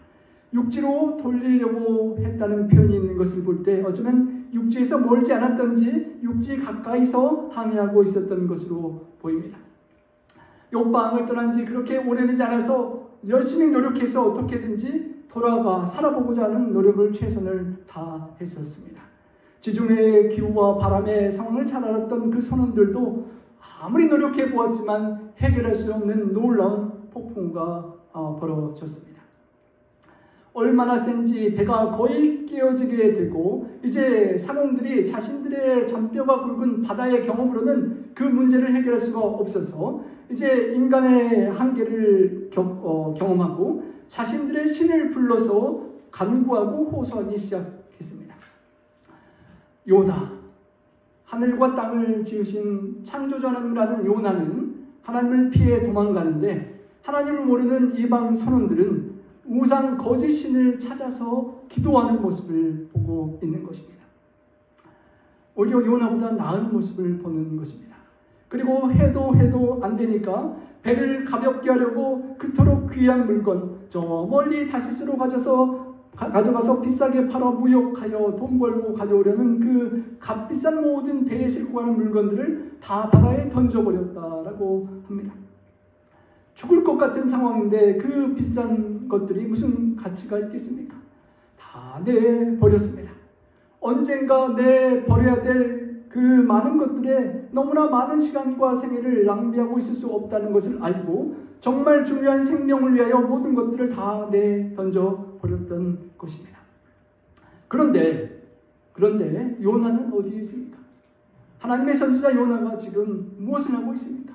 육지로 돌리려고 했다는 표현이 있는 것을 볼 때 어쩌면 육지에서 멀지 않았던지 육지 가까이서 항해하고 있었던 것으로 보입니다. 요방을 떠난 지 그렇게 오래되지 않아서 열심히 노력해서 어떻게든지 돌아가 살아보고자 하는 노력을 최선을 다했었습니다. 지중해의 기후와 바람의 상황을 잘 알았던 그 선원들도 아무리 노력해 보았지만 해결할 수 없는 놀라운 폭풍우가 벌어졌습니다. 얼마나 센지 배가 거의 깨어지게 되고 이제 사공들이 자신들의 잔뼈가 굵은 바다의 경험으로는 그 문제를 해결할 수가 없어서 이제 인간의 한계를 경험하고 자신들의 신을 불러서 간구하고 호소하기 시작했습니다. 요나, 하늘과 땅을 지으신 창조주 하나님을 아는 요나는 하나님을 피해 도망가는데 하나님을 모르는 이방 선원들은 우상 거짓 신을 찾아서 기도하는 모습을 보고 있는 것입니다. 오히려 요나보다 나은 모습을 보는 것입니다. 그리고 해도 안 되니까 배를 가볍게 하려고 그토록 귀한 물건 저 멀리 다시스로 가져가서 비싸게 팔아 무역하여 돈 벌고 가져오려는 그 값비싼 모든 배에 싣고 가는 물건들을 다 바다에 던져버렸다라고 합니다. 죽을 것 같은 상황인데 그 비싼 것들이 무슨 가치가 있겠습니까? 다 내버렸습니다. 언젠가 내버려야 될 그 많은 것들에 너무나 많은 시간과 생애를 낭비하고 있을 수 없다는 것을 알고 정말 중요한 생명을 위하여 모든 것들을 다 내던져 버렸던 것입니다. 그런데 요나는 어디에 있습니까? 하나님의 선지자 요나가 지금 무엇을 하고 있습니까?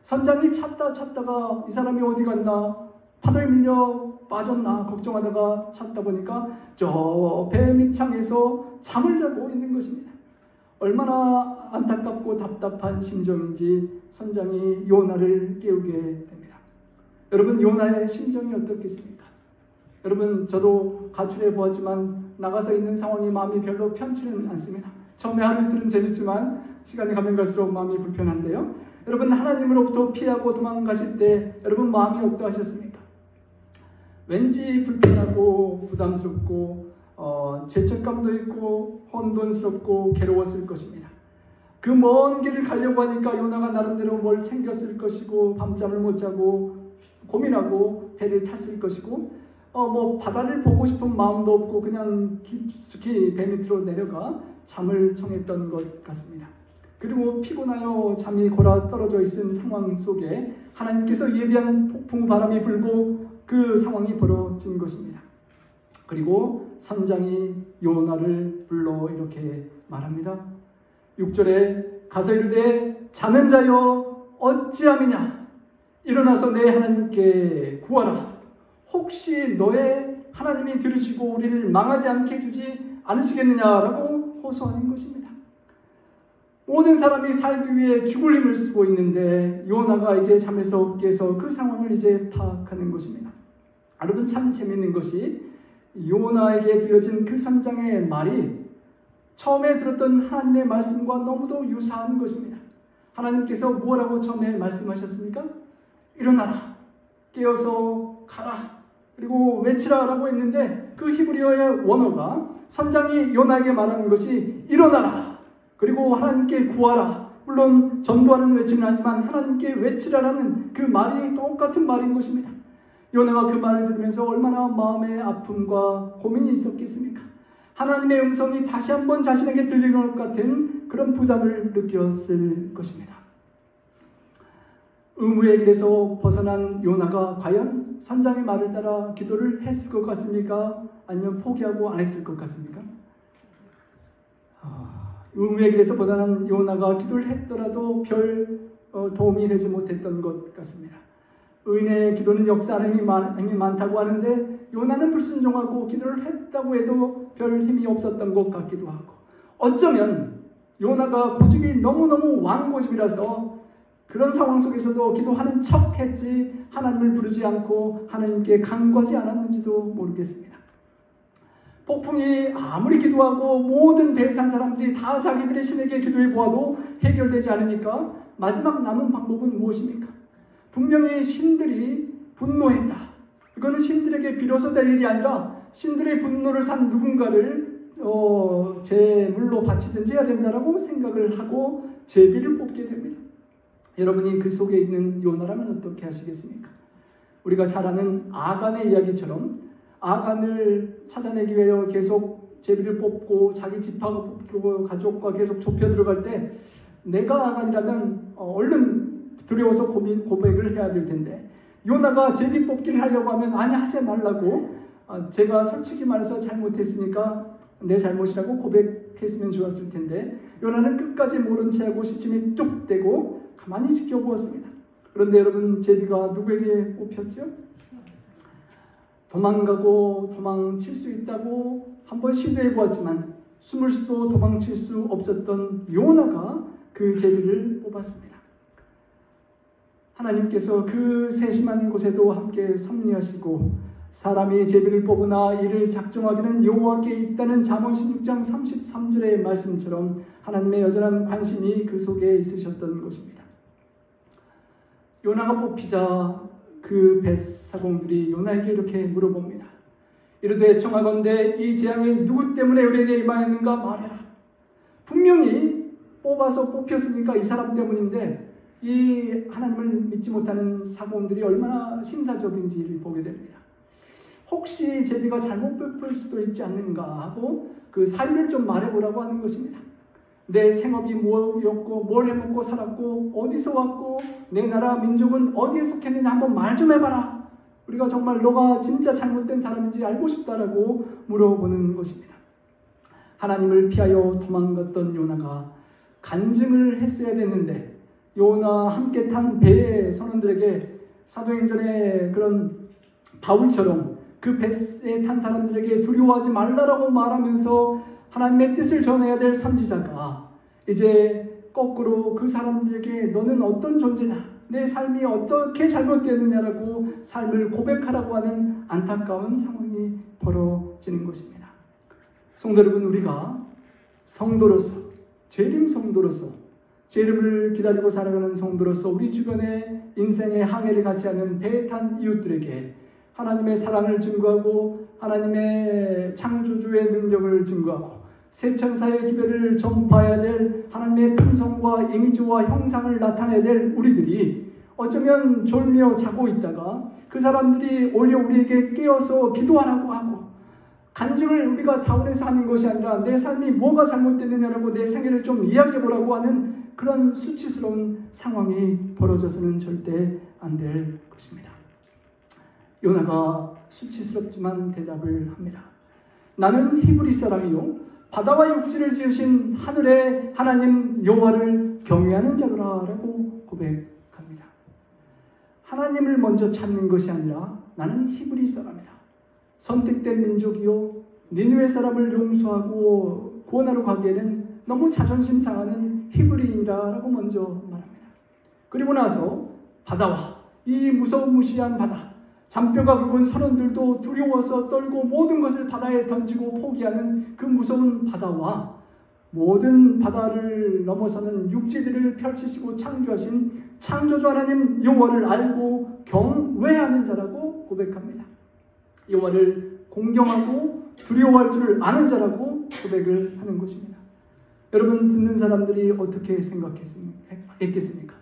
선장이 찾다가 이 사람이 어디 갔나? 파도에 밀려 빠졌나? 걱정하다가 찾다 보니까 저 배 밑창에서 잠을 자고 있는 것입니다. 얼마나 안타깝고 답답한 심정인지 선장이 요나를 깨우게 됩니다. 여러분, 요나의 심정이 어떻겠습니까? 여러분, 저도 가출해 보았지만 나가서 있는 상황이 마음이 별로 편치는 않습니다. 처음에 하루 이틀은 재밌지만 시간이 가면 갈수록 마음이 불편한데요. 여러분, 하나님으로부터 피하고 도망가실 때 여러분 마음이 어떠하셨습니까? 왠지 불편하고 부담스럽고 죄책감도 있고 혼돈스럽고 괴로웠을 것입니다. 그 먼 길을 가려고 하니까 요나가 나름대로 뭘 챙겼을 것이고 밤잠을 못 자고 고민하고 배를 탔을 것이고 바다를 보고 싶은 마음도 없고 그냥 깊숙이 배 밑으로 내려가 잠을 청했던 것 같습니다. 그리고 피곤하여 잠이 골아 떨어져 있은 상황 속에 하나님께서 예비한 폭풍 바람이 불고 그 상황이 벌어진 것입니다. 그리고 선장이 요나를 불러 이렇게 말합니다. 6절에 가서 이르되 자는 자여 어찌함이냐 일어나서 내 하나님께 구하라. 혹시 너의 하나님이 들으시고 우리를 망하지 않게 해주지 않으시겠느냐라고 호소하는 것입니다. 모든 사람이 살기 위해 죽을 힘을 쓰고 있는데 요나가 이제 잠에서 깨서 그 상황을 이제 파악하는 것입니다. 여러분, 참 재미있는 것이 요나에게 들려진 그 선장의 말이 처음에 들었던 하나님의 말씀과 너무도 유사한 것입니다. 하나님께서 뭐라고 처음에 말씀하셨습니까? 일어나라, 깨어서 가라, 그리고 외치라 라고 했는데 그 히브리어의 원어가 선장이 요나에게 말하는 것이 일어나라, 그리고 하나님께 구하라. 물론 전도하는 외치는 하지만 하나님께 외치라라는 그 말이 똑같은 말인 것입니다. 요나가 그 말을 들으면서 얼마나 마음의 아픔과 고민이 있었겠습니까? 하나님의 음성이 다시 한번 자신에게 들리는 것 같은 그런 부담을 느꼈을 것입니다. 의무의 길에서 벗어난 요나가 과연 선장의 말을 따라 기도를 했을 것 같습니까? 아니면 포기하고 안 했을 것 같습니까? 의무의 길에서 벗어난 요나가 기도를 했더라도 별 도움이 되지 못했던 것 같습니다. 의인의 기도는 역사하는 힘이 많다고 하는데 요나는 불순종하고 기도를 했다고 해도 별 힘이 없었던 것 같기도 하고, 어쩌면 요나가 고집이 너무너무 왕고집이라서 그런 상황 속에서도 기도하는 척 했지 하나님을 부르지 않고 하나님께 간구하지 않았는지도 모르겠습니다. 폭풍이 아무리 기도하고 모든 배에 탄 사람들이 다 자기들의 신에게 기도해 보아도 해결되지 않으니까 마지막 남은 방법은 무엇입니까? 분명히 신들이 분노했다. 이거는 신들에게 빌어서 될 일이 아니라 신들의 분노를 산 누군가를 제물로 바치든지 해야 된다라고 생각을 하고 제비를 뽑게 됩니다. 여러분이 그 속에 있는 요나라면 어떻게 하시겠습니까? 우리가 잘 아는 아간의 이야기처럼 아간을 찾아내기 위해 계속 제비를 뽑고 자기 집하고 뽑고 가족과 계속 좁혀 들어갈 때 내가 아간이라면 얼른 두려워서 고백을 해야 될 텐데, 요나가 제비 뽑기를 하려고 하면 아니 하지 말라고, 제가 솔직히 말해서 잘못했으니까 내 잘못이라고 고백했으면 좋았을 텐데 요나는 끝까지 모른 채하고 시침이 뚝 떼고 가만히 지켜보았습니다. 그런데 여러분, 제비가 누구에게 뽑혔죠? 도망가고 도망칠 수 있다고 한번 시도해 보았지만 숨을 수도 도망칠 수 없었던 요나가 그 제비를 뽑았습니다. 하나님께서 그 세심한 곳에도 함께 섭리하시고 사람이 제비를 뽑으나 이를 작정하기는 여호와께 있다는 잠언 16장 33절의 말씀처럼 하나님의 여전한 관심이 그 속에 있으셨던 것입니다. 요나가 뽑히자 그 뱃사공들이 요나에게 이렇게 물어봅니다. 이르되 청하건대 이 재앙이 누구 때문에 우리에게 임하였는가 말해라. 분명히 뽑아서 뽑혔으니까 이 사람 때문인데 이 하나님을 믿지 못하는 사공들이 얼마나 신사적인지를 보게 됩니다. 혹시 제비가 잘못 뽑힐 수도 있지 않는가 하고 그 사유를 좀 말해보라고 하는 것입니다. 내 생업이 뭐였고 뭘 해먹고 살았고 어디서 왔고 내 나라 민족은 어디에 속했느냐 한번 말 좀 해봐라. 우리가 정말 너가 진짜 잘못된 사람인지 알고 싶다라고 물어보는 것입니다. 하나님을 피하여 도망갔던 요나가 간증을 했어야 됐는데 요나 함께 탄 배의 선원들에게 사도행전의 그런 바울처럼 그 배에 탄 사람들에게 두려워하지 말라라고 말하면서 하나님의 뜻을 전해야 될 선지자가 이제 거꾸로 그 사람들에게 너는 어떤 존재냐, 내 삶이 어떻게 잘못되느냐라고 삶을 고백하라고 하는 안타까운 상황이 벌어지는 것입니다. 성도 여러분, 우리가 성도로서, 재림 성도로서, 재림을 기다리고 살아가는 성도로서 우리 주변에 인생의 항해를 같이 하는 배에 탄 이웃들에게 하나님의 사랑을 증거하고 하나님의 창조주의 능력을 증거하고 세천사의 기별을 전파해야 될 하나님의 품성과 이미지와 형상을 나타내야 될 우리들이 어쩌면 졸며 자고 있다가 그 사람들이 오히려 우리에게 깨어서 기도하라고 하고 간증을 우리가 자원해서 하는 것이 아니라 내 삶이 뭐가 잘못됐느냐라고 내 생애를 좀 이야기해보라고 하는 그런 수치스러운 상황이 벌어져서는 절대 안 될 것입니다. 요나가 수치스럽지만 대답을 합니다. 나는 히브리 사람이요 바다와 육지를 지으신 하늘의 하나님 여호와를 경외하는 자로라라고 고백합니다. 하나님을 먼저 찾는 것이 아니라 나는 히브리 사람이다. 선택된 민족이요 니느웨 사람을 용서하고 구원하러 가기에는 너무 자존심 상하는 히브리인이라고 먼저 말합니다. 그리고 나서 바다와 이 무서무시한 바다, 잔뼈가 굵은 선원들도 두려워서 떨고 모든 것을 바다에 던지고 포기하는 그 무서운 바다와 모든 바다를 넘어서는 육지들을 펼치시고 창조하신 창조주 하나님 여호와를 알고 경외하는 자라고 고백합니다. 여호와를 공경하고 두려워할 줄 아는 자라고 고백을 하는 것입니다. 여러분, 듣는 사람들이 어떻게 생각했겠습니까?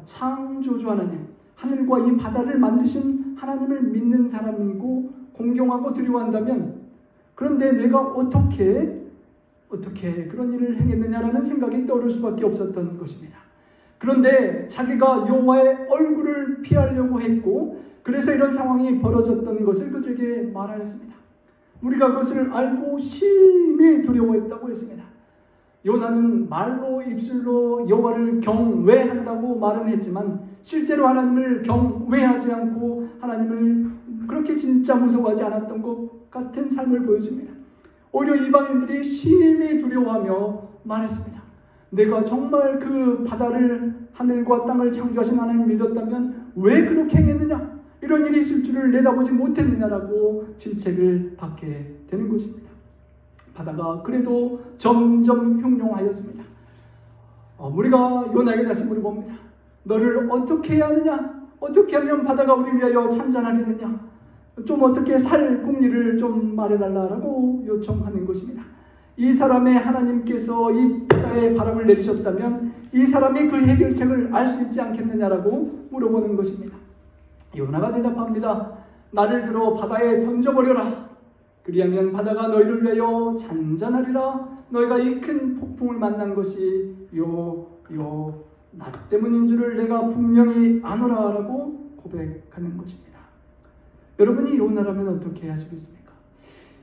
창조주 하나님, 하늘과 이 바다를 만드신 하나님을 믿는 사람이고 공경하고 두려워한다면, 그런데 내가 어떻게 그런 일을 행했느냐라는 생각이 떠오를 수밖에 없었던 것입니다. 그런데 자기가 여호와의 얼굴을 피하려고 했고, 그래서 이런 상황이 벌어졌던 것을 그들에게 말하였습니다. 우리가 그것을 알고 심히 두려워했다고 했습니다. 요나는 말로 입술로 여호와를 경외한다고 말은 했지만 실제로 하나님을 경외하지 않고 하나님을 그렇게 진짜 무서워하지 않았던 것 같은 삶을 보여줍니다. 오히려 이방인들이 심히 두려워하며 말했습니다. 내가 정말 그 바다를, 하늘과 땅을 창조하신 하나님을 믿었다면 왜 그렇게 행했느냐? 이런 일이 있을 줄을 내다보지 못했느냐라고 질책을 받게 되는 것입니다. 바다가 그래도 점점 흉룡하였습니다. 우리가 요나에게 다시 물어봅니다. 너를 어떻게 해야 하느냐? 어떻게 하면 바다가 우리를 위하여 찬잔하겠느냐? 좀 어떻게 살 궁리를 좀 말해달라고 요청하는 것입니다. 이 사람의 하나님께서 이 바다에 바람을 내리셨다면 이 사람이 그 해결책을 알 수 있지 않겠느냐라고 물어보는 것입니다. 요나가 대답합니다. 나를 들어 바다에 던져버려라. 그리하면 바다가 너희를 위하여 잔잔하리라. 너희가 이 큰 폭풍을 만난 것이 나 때문인 줄을 내가 분명히 아노라 라고 고백하는 것입니다. 여러분이 요나라면 어떻게 하시겠습니까?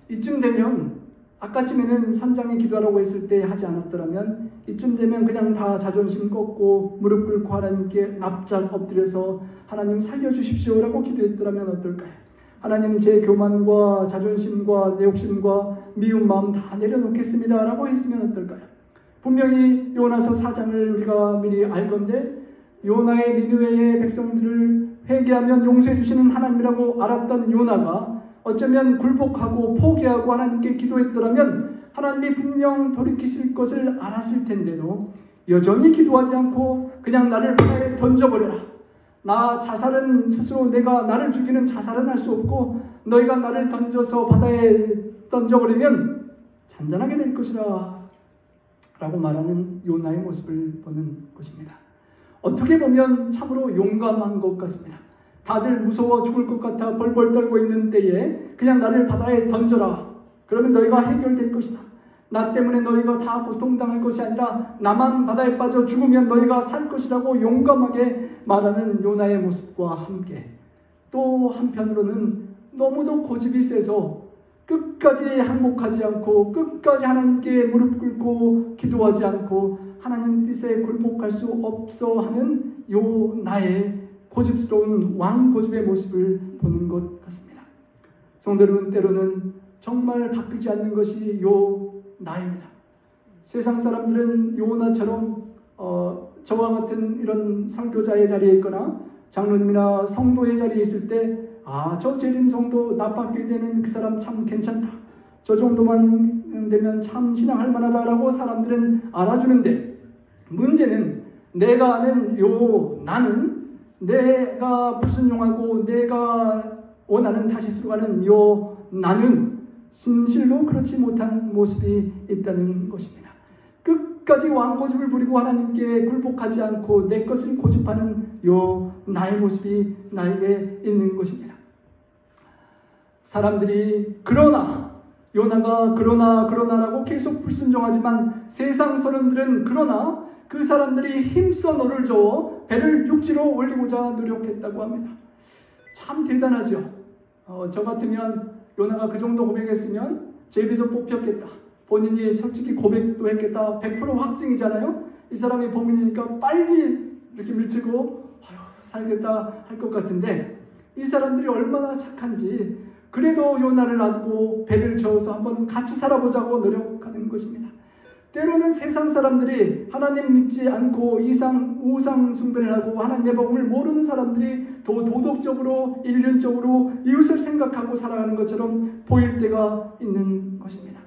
이쯤 되면, 아까쯤에는 선장이 기도하라고 했을 때 하지 않았더라면 이쯤 되면 그냥 다 자존심 꺾고 무릎 꿇고 하나님께 납작 엎드려서 하나님 살려주십시오라고 기도했더라면 어떨까요? 하나님, 제 교만과 자존심과 내 욕심과 미운 마음 다 내려놓겠습니다 라고 했으면 어떨까요? 분명히 요나서 4장을 우리가 미리 알건데 요나의 니느웨의 백성들을 회개하면 용서해 주시는 하나님이라고 알았던 요나가 어쩌면 굴복하고 포기하고 하나님께 기도했더라면 하나님이 분명 돌이키실 것을 알았을 텐데도 여전히 기도하지 않고 그냥 나를 바다에 던져버려라. 나 자살은 스스로 내가 나를 죽이는 자살은 할 수 없고 너희가 나를 던져서 바다에 던져버리면 잔잔하게 될 것이라 라고 말하는 요나의 모습을 보는 것입니다. 어떻게 보면 참으로 용감한 것 같습니다. 다들 무서워 죽을 것 같아 벌벌 떨고 있는 때에 그냥 나를 바다에 던져라. 그러면 너희가 해결될 것이다. 나 때문에 너희가 다 고통당할 것이 아니라 나만 바다에 빠져 죽으면 너희가 살 것이라고 용감하게 말하는 요나의 모습과 함께 또 한편으로는 너무도 고집이 세서 끝까지 항복하지 않고 끝까지 하나님께 무릎 꿇고 기도하지 않고 하나님 뜻에 굴복할 수 없어 하는 요나의 고집스러운 왕고집의 모습을 보는 것 같습니다. 성도 여러분, 때로는 정말 바뀌지 않는 것이 요나입니다. 세상 사람들은 요나처럼 저와 같은 이런 선교자의 자리에 있거나 장로님이나 성도의 자리에 있을 때 저 재림 성도 나빠게 되는 그 사람 참 괜찮다. 저 정도만 되면 참 신앙할 만하다라고 사람들은 알아주는데 문제는 내가 아는 나는 내가 불순종하고 내가 원하는 다시스로 가는 나는 진실로 그렇지 못한 모습이 있다는 것입니다. 끝까지 왕고집을 부리고 하나님께 굴복하지 않고 내 것을 고집하는 나의 모습이 나에게 있는 것입니다. 사람들이 요나가 그러나라고 계속 불순종하지만 세상 사람들은 그러나 그 사람들이 힘써 너를 저어 배를 육지로 올리고자 노력했다고 합니다. 참 대단하죠. 저 같으면 요나가 그 정도 고백했으면 제비도 뽑혔겠다. 본인이 솔직히 고백도 했겠다. 100% 확증이잖아요. 이 사람이 범인이니까 빨리 이렇게 밀치고 살겠다 할 것 같은데 이 사람들이 얼마나 착한지 그래도 요나를 놔두고 배를 저어서 한번 같이 살아보자고 노력하는 것입니다. 때로는 세상 사람들이 하나님 믿지 않고 우상 숭배를 하고 하나님의 복음을 모르는 사람들이 더 도덕적으로 인륜적으로 이웃을 생각하고 살아가는 것처럼 보일 때가 있는 것입니다.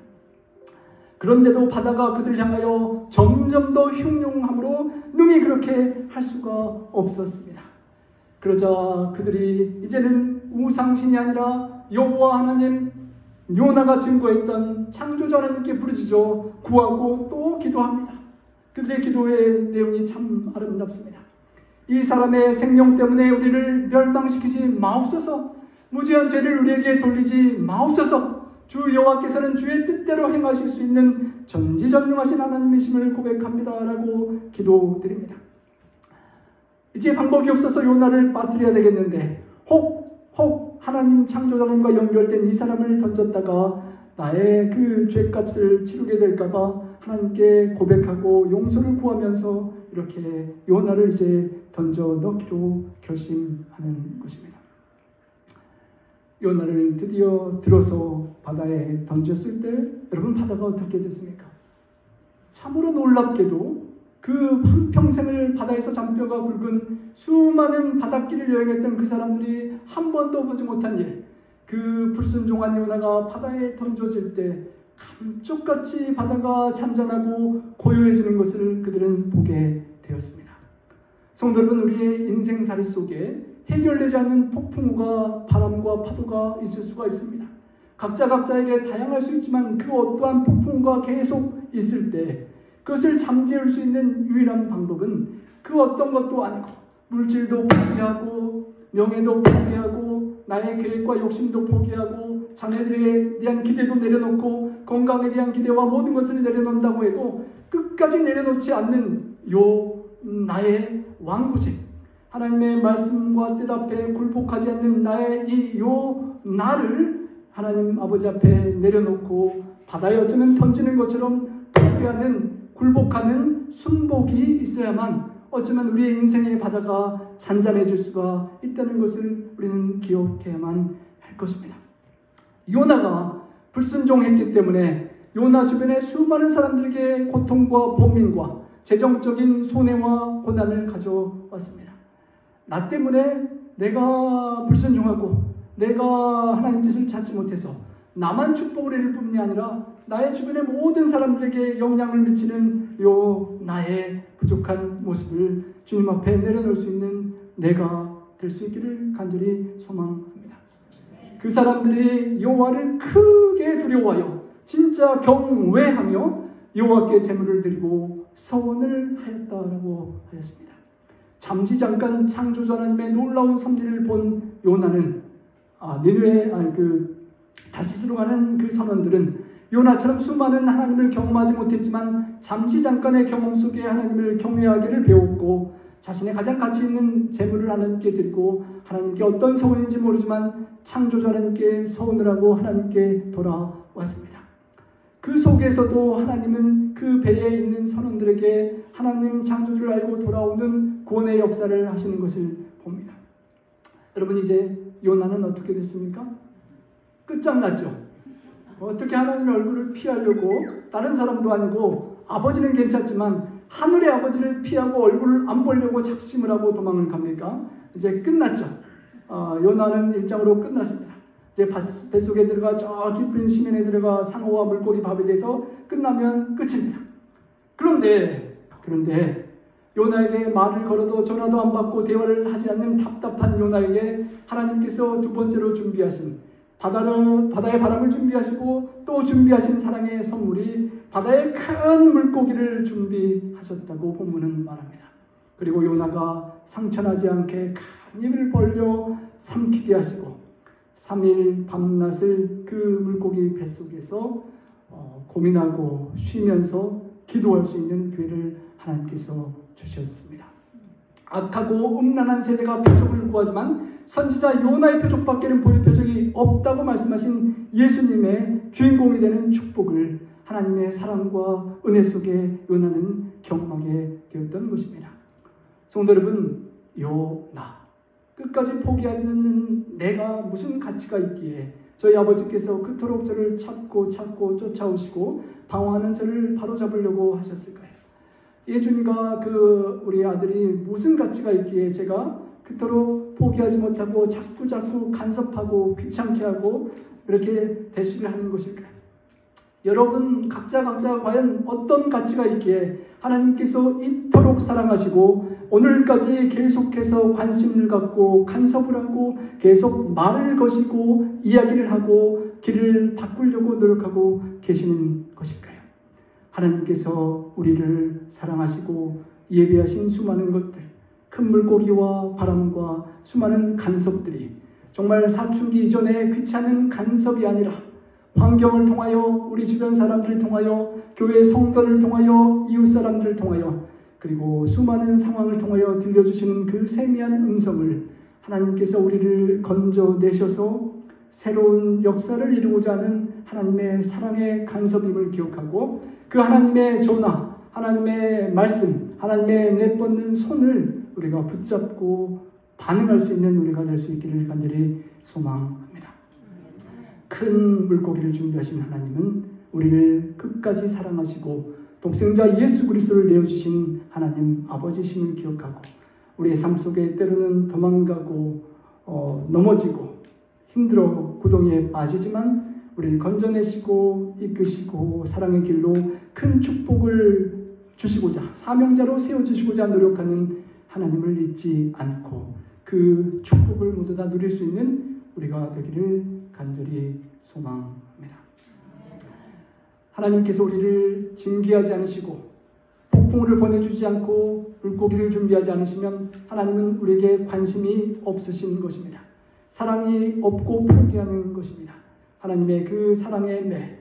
그런데도 바다가 그들을 향하여 점점 더 흉흉함으로 능히 그렇게 할 수가 없었습니다. 그러자 그들이 이제는 우상신이 아니라 여호와 하나님, 요나가 증거했던 창조자 하나님께 부르짖어 구하고 또 기도합니다. 그들의 기도의 내용이 참 아름답습니다. 이 사람의 생명 때문에 우리를 멸망시키지 마옵소서. 무지한 죄를 우리에게 돌리지 마옵소서. 주 여호와께서는 주의 뜻대로 행하실 수 있는 전지전능하신 하나님이심을 고백합니다 라고 기도드립니다. 이제 방법이 없어서 요나를 빠뜨려야 되겠는데 혹 하나님 창조자님과 연결된 이 사람을 던졌다가 나의 그 죄값을 치르게 될까봐 하나님께 고백하고 용서를 구하면서 이렇게 요나를 이제 던져 넣기로 결심하는 것입니다. 요나를 드디어 들어서 바다에 던졌을 때 여러분 바다가 어떻게 됐습니까? 참으로 놀랍게도 그 한평생을 바다에서 잔뼈가 굵은 수많은 바닷길을 여행했던 그 사람들이 한 번도 보지 못한 일, 그 불순종한 요나가 바다에 던져질 때 감쪽같이 바다가 잔잔하고 고요해지는 것을 그들은 보게 되었습니다. 성도 여러분, 우리의 인생살이 속에 해결되지 않는 폭풍우가 바람과 파도가 있을 수가 있습니다. 각자에게 다양할 수 있지만 그 어떠한 폭풍우가 계속 있을 때 그것을 잠재울 수 있는 유일한 방법은 그 어떤 것도 아니고 물질도 포기하고 명예도 포기하고 나의 계획과 욕심도 포기하고 자녀들에 대한 기대도 내려놓고 건강에 대한 기대와 모든 것을 내려놓는다고 해도 끝까지 내려놓지 않는 나의 완고집, 하나님의 말씀과 뜻 앞에 굴복하지 않는 나의 나를 하나님 아버지 앞에 내려놓고 바다에 어쩌면 던지는 것처럼 포기하는, 굴복하는 순복이 있어야만 어쩌면 우리의 인생의 바다가 잔잔해질 수가 있다는 것을 우리는 기억해야만 할 것입니다. 요나가 불순종했기 때문에 요나 주변의 수많은 사람들에게 고통과 번민과 재정적인 손해와 고난을 가져왔습니다. 나 때문에 내가 불순종하고 내가 하나님 뜻을 찾지 못해서 나만 축복을 잃을 뿐이 아니라 나의 주변의 모든 사람들에게 영향을 미치는 나의 부족한 모습을 주님 앞에 내려놓을 수 있는 내가 될 수 있기를 간절히 소망합니다. 그 사람들이 여호와를 크게 두려워하여 진짜 경외하며 여호와께 제물을 드리고 서원을 하였다라고 하였습니다. 잠시 잠깐 창조주 하나님의 놀라운 섭리를 본 요나는 다시스로 가는 그 선원들은 요나처럼 수많은 하나님을 경험하지 못했지만 잠시 잠깐의 경험 속에 하나님을 경외하기를 배웠고 자신의 가장 가치 있는 재물을 하나님께 드리고 하나님께 어떤 서원인지 모르지만 창조주 하나님께 서원을 하고 하나님께 돌아왔습니다. 그 속에서도 하나님은 그 배에 있는 선원들에게 하나님 창조주를 알고 돌아오는 구원의 역사를 하시는 것을 봅니다. 여러분, 이제 요나는 어떻게 됐습니까? 끝장났죠. 어떻게 하나님의 얼굴을 피하려고 다른 사람도 아니고 아버지는 괜찮지만 하늘의 아버지를 피하고 얼굴을 안 보려고 작심을 하고 도망을 갑니까? 이제 끝났죠. 요나는 1장으로 끝났습니다. 이제 뱃속에 들어가 저 깊은 심연에 들어가 상어와 물고기 밥에 대해서 끝나면 끝입니다. 그런데 요나에게 말을 걸어도 전화도 안 받고 대화를 하지 않는 답답한 요나에게 하나님께서 두 번째로 준비하신 바다의 바람을 준비하시고 또 준비하신 사랑의 선물이 바다의 큰 물고기를 준비하셨다고 본문은 말합니다. 그리고 요나가 상처나지 않게 큰 입을 벌려 삼키게 하시고 3일 밤낮을 그 물고기 뱃속에서 고민하고 쉬면서 기도할 수 있는 기회를 하나님께서 주셨습니다. 악하고 음란한 세대가 표적을 구하지만 선지자 요나의 표적밖에는 보일 표적이 없다고 말씀하신 예수님의 주인공이 되는 축복을 하나님의 사랑과 은혜 속에 요나는 경험하게 되었던 것입니다. 성도 여러분, 요나 끝까지 포기하지 않는 내가 무슨 가치가 있기에 저희 아버지께서 그토록 저를 찾고 쫓아오시고 방황하는 저를 바로잡으려고 하셨을까요? 예준이가 우리 아들이 무슨 가치가 있기에 제가 그토록 포기하지 못하고 자꾸 간섭하고 귀찮게 하고 이렇게 대시를 하는 것일까요? 여러분 각자가 과연 어떤 가치가 있기에 하나님께서 이토록 사랑하시고 오늘까지 계속해서 관심을 갖고 간섭을 하고 계속 말을 거시고 이야기를 하고 길을 바꾸려고 노력하고 계시는 것일까요? 하나님께서 우리를 사랑하시고 예비하신 수많은 것들, 큰 물고기와 바람과 수많은 간섭들이 정말 사춘기 이전에 귀찮은 간섭이 아니라 환경을 통하여, 우리 주변 사람들을 통하여, 교회 성도를 통하여, 이웃 사람들을 통하여, 그리고 수많은 상황을 통하여 들려주시는 그 세미한 음성을 하나님께서 우리를 건져내셔서 새로운 역사를 이루고자 하는 하나님의 사랑의 간섭임을 기억하고 그 하나님의 전화, 하나님의 말씀, 하나님의 내뻗는 손을 우리가 붙잡고 반응할 수 있는 우리가 될 수 있기를 간절히 소망합니다. 큰 물고기를 준비하신 하나님은 우리를 끝까지 사랑하시고 독생자 예수 그리스도를 내어주신 하나님 아버지심을 기억하고 우리의 삶 속에 때로는 도망가고 넘어지고 힘들어 구덩이에 빠지지만 우리를 건져내시고 이끄시고 사랑의 길로 큰 축복을 주시고자 사명자로 세워주시고자 노력하는 하나님을 잊지 않고 그 축복을 모두 다 누릴 수 있는 우리가 되기를 간절히 소망합니다. 하나님께서 우리를 징계하지 않으시고 폭풍우를 보내주지 않고 물고기를 준비하지 않으시면 하나님은 우리에게 관심이 없으신 것입니다. 사랑이 없고 포기하는 것입니다. 하나님의 그 사랑의 매,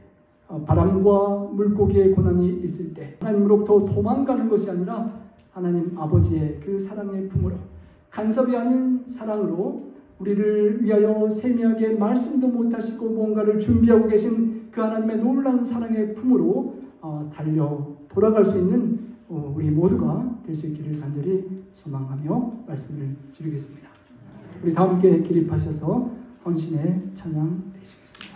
바람과 물고기의 고난이 있을 때 하나님으로부터 도망가는 것이 아니라 하나님 아버지의 그 사랑의 품으로 간섭이 아닌 사랑으로 우리를 위하여 세미하게 말씀도 못하시고 뭔가를 준비하고 계신 그 하나님의 놀라운 사랑의 품으로 달려 돌아갈 수 있는 우리 모두가 될 수 있기를 간절히 소망하며 말씀을 드리겠습니다. 우리 다 함께 기립하셔서 헌신의 찬양 드리시겠습니다.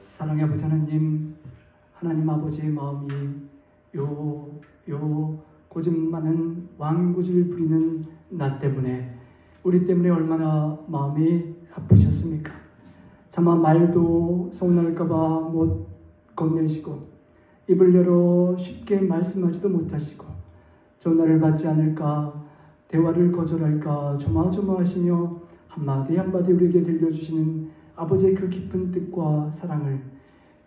사랑의 아버지 하나님, 하나님 아버지의 마음이 고집 많은 왕고집을 부리는 나 때문에, 우리 때문에 얼마나 마음이 아프셨습니까? 차마 말도 서운할까봐 못 건네시고, 입을 열어 쉽게 말씀하지도 못하시고, 전화를 받지 않을까, 대화를 거절할까 조마조마하시며 한마디 한마디 우리에게 들려주시는 아버지의 그 깊은 뜻과 사랑을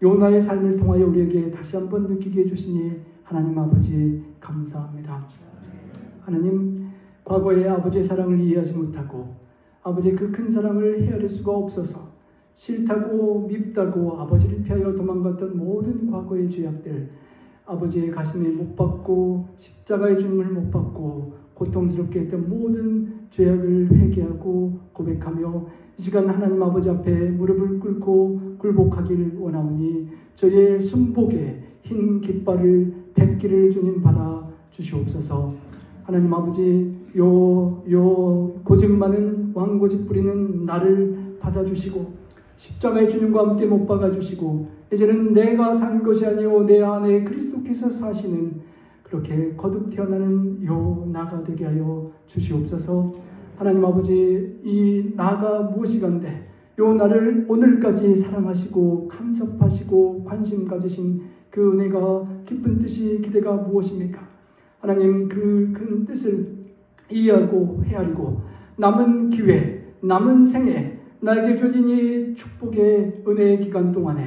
요나의 삶을 통하여 우리에게 다시 한번 느끼게 해주시니 하나님 아버지 감사합니다. 하나님, 과거에 아버지의 사랑을 이해하지 못하고 아버지의 그 큰 사랑을 헤아릴 수가 없어서 싫다고 밉다고 아버지를 피하여 도망갔던 모든 과거의 죄악들, 아버지의 가슴에 못 박고 십자가의 주님을 못 받고 고통스럽게 했던 모든 죄악을 회개하고 고백하며 이 시간 하나님 아버지 앞에 무릎을 꿇고 굴복하기를 원하오니 저의 순복에 흰 깃발을 백기를 주님 받아 주시옵소서. 하나님 아버지, 요 고집 많은 왕고집 부리는 나를 받아주시고 십자가의 주님과 함께 못 박아주시고 이제는 내가 산 것이 아니오 내 안에 그리스도께서 사시는 그렇게 거듭 태어나는 요 나가 되게 하여 주시옵소서. 하나님 아버지, 이 나가 무엇이간데 요 나를 오늘까지 사랑하시고 간섭하시고 관심 가지신 그 은혜가 깊은 뜻이 기대가 무엇입니까? 하나님, 그 큰 뜻을 이해하고 헤아리고 남은 기회, 남은 생애 나에게 주어진 이 축복의 은혜의 기간 동안에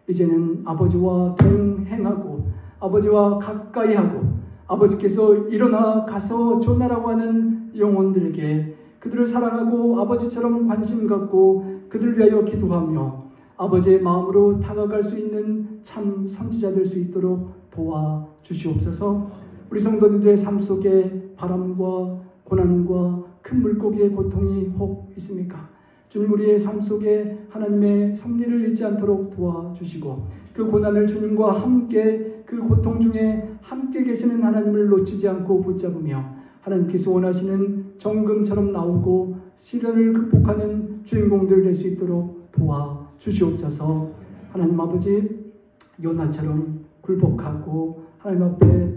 이제는 아버지와 동행하고 아버지와 가까이하고 아버지께서 일어나 가서 전하라고 하는 영혼들에게 그들을 사랑하고 아버지처럼 관심 갖고 그들을 위하여 기도하며 아버지의 마음으로 다가갈 수 있는 참 선지자 될 수 있도록 도와주시옵소서. 우리 성도님들의 삶 속에 바람과 고난과 큰 물고기의 고통이 혹 있습니까? 주님, 우리의 삶 속에 하나님의 섭리를 잊지 않도록 도와주시고 그 고난을 주님과 함께 그 고통 중에 함께 계시는 하나님을 놓치지 않고 붙잡으며 하나님께서 원하시는 정금처럼 나오고 시련을 극복하는 주인공들 될 수 있도록 도와주시옵소서. 하나님 아버지, 요나처럼 굴복하고 하나님 앞에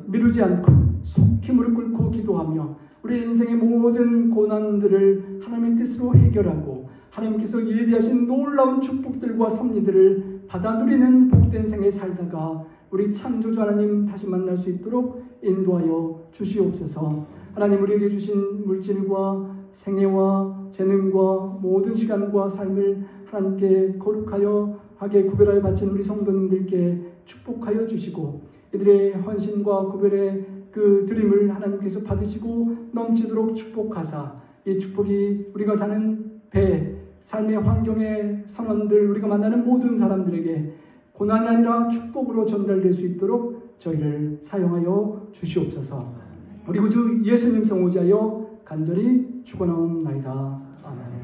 미루지 않고 속히 무릎 꿇고 기도하며 우리 인생의 모든 고난들을 하나님의 뜻으로 해결하고 하나님께서 예비하신 놀라운 축복들과 섭리들을 받아 누리는 복된 생에 살다가 우리 창조주 하나님 다시 만날 수 있도록 인도하여 주시옵소서. 하나님, 우리에게 주신 물질과 생애와 재능과 모든 시간과 삶을 하나님께 거룩하여 하게 구별하여 바친 우리 성도님들께 축복하여 주시고 이들의 헌신과 구별의 그 드림을 하나님께서 받으시고 넘치도록 축복하사 이 축복이 우리가 사는 배, 삶의 환경의 선언들, 우리가 만나는 모든 사람들에게 고난이 아니라 축복으로 전달될 수 있도록 저희를 사용하여 주시옵소서. 우리 구주 예수님 성호자여 간절히 축원하옵나이다. 아멘.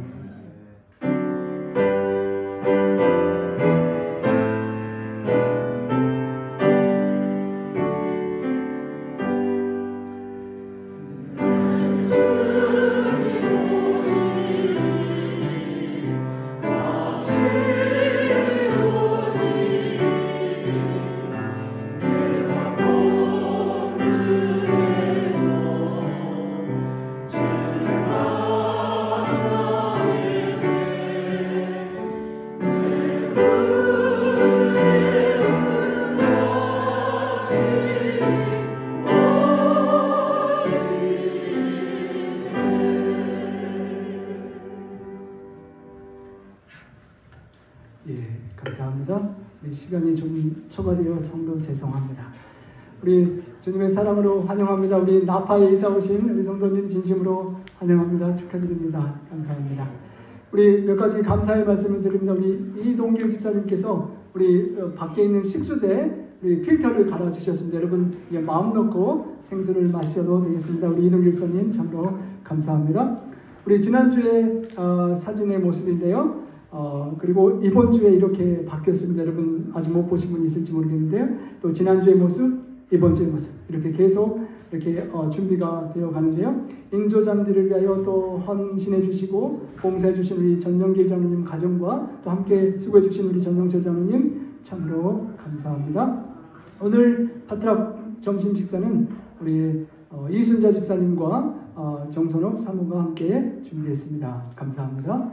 감사합니다. 시간이 좀 초과되어 정말 죄송합니다. 우리 주님의 사랑으로 환영합니다. 우리 나파에 이사 오신 우리 성도님 진심으로 환영합니다. 축하드립니다. 감사합니다. 우리 몇 가지 감사의 말씀을 드립니다. 우리 이동길 집사님께서 우리 밖에 있는 식수대에 우리 필터를 갈아주셨습니다. 여러분 이제 마음 놓고 생수를 마셔도 되겠습니다. 우리 이동길 집사님 참으로 감사합니다. 우리 지난주에 사진의 모습인데요. 그리고 이번 주에 이렇게 바뀌었습니다. 여러분 아직 못 보신 분이 있을지 모르겠는데요. 또 지난주의 모습, 이번 주의 모습 이렇게 계속 이렇게 준비가 되어 가는데요. 인조잔디를 위하여 또 헌신해 주시고 봉사해 주신 우리 전정길 장로님 가정과 또 함께 수고해 주신 우리 전영철 장로님 참으로 감사합니다. 오늘 파트락 점심 식사는 우리 이순자 집사님과 정선옥 사모가 함께 준비했습니다. 감사합니다.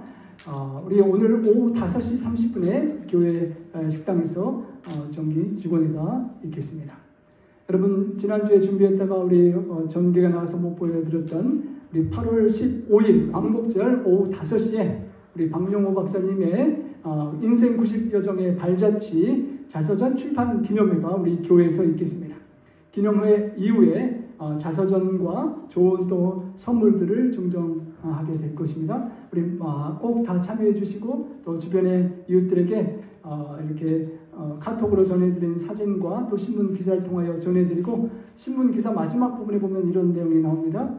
우리 오늘 오후 5시 30분에 교회 식당에서 정기 직원회가 있겠습니다. 여러분 지난주에 준비했다가 우리 전기가 나와서 못 보여드렸던 우리 8월 15일 광복절 오후 5시에 우리 박용호 박사님의 인생 90여정의 발자취 자서전 출판 기념회가 우리 교회에서 있겠습니다. 기념회 이후에 자서전과 좋은 또 선물들을 증정하게 될 것입니다. 우리 꼭 다 참여해 주시고 또 주변의 이웃들에게 이렇게 카톡으로 전해드린 사진과 또 신문 기사를 통하여 전해드리고 신문 기사 마지막 부분에 보면 이런 내용이 나옵니다.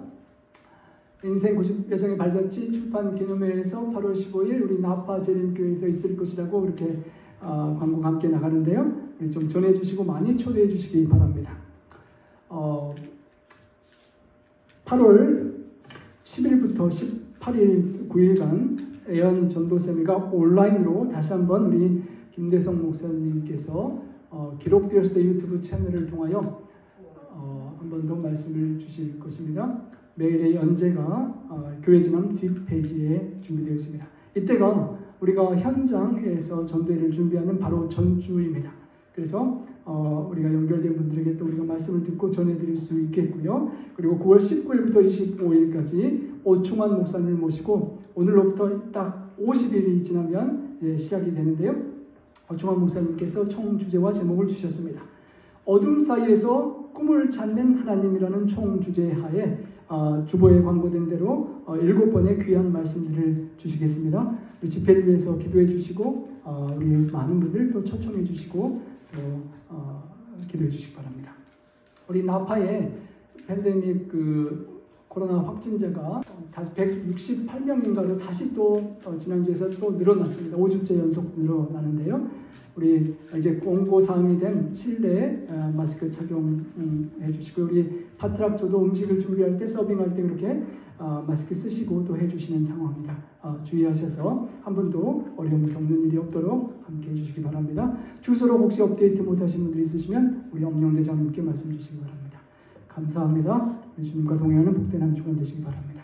인생 90여정의 발자취 출판 기념회에서 8월 15일 우리 나파 재림교회에서 있을 것이라고 이렇게 광고가 함께 나가는데요. 우리 좀 전해주시고 많이 초대해 주시기 바랍니다. 8월 10일부터 18일 9일간 애연 전도세미가 온라인으로 다시 한번 우리 김대성 목사님께서 기록되었을 때 유튜브 채널을 통하여 한 번 더 말씀을 주실 것입니다. 매일의 연재가 교회지만 뒷페이지에 준비되어 있습니다. 이때가 우리가 현장에서 전도회를 준비하는 바로 전주입니다. 그래서 우리가 연결된 분들에게 또 우리가 말씀을 듣고 전해드릴 수 있겠고요. 그리고 9월 19일부터 25일까지 오충환 목사님을 모시고 오늘로부터 딱 50일이 지나면 이제 시작이 되는데요. 오충환 목사님께서 총 주제와 제목을 주셨습니다. 어둠 사이에서 꿈을 찾는 하나님이라는 총 주제 하에 주보에 광고된 대로 7번의 귀한 말씀들을 주시겠습니다. 우리 집회를 위해서 기도해 주시고 우리 많은 분들 또 초청해 주시고 또 기도해 주시기 바랍니다. 우리 나파에 팬데믹 코로나 확진자가 다시 168명인가로 다시 또 지난주에서 또 늘어났습니다. 5주째 연속 늘어나는데요. 우리 이제 공고사항이 된 실내 마스크 착용해 주시고 우리 파트락조도 음식을 준비할 때 서빙할 때 그렇게 마스크 쓰시고 또 해주시는 상황입니다. 주의하셔서 한 번도 어려움 겪는 일이 없도록 함께 해주시기 바랍니다. 주소로 혹시 업데이트 못하신 분들이 있으시면 우리 엄영대장님께 말씀 주시기 바랍니다. 감사합니다. 예수님과 동행하는 복된 한 주간 되시기 바랍니다.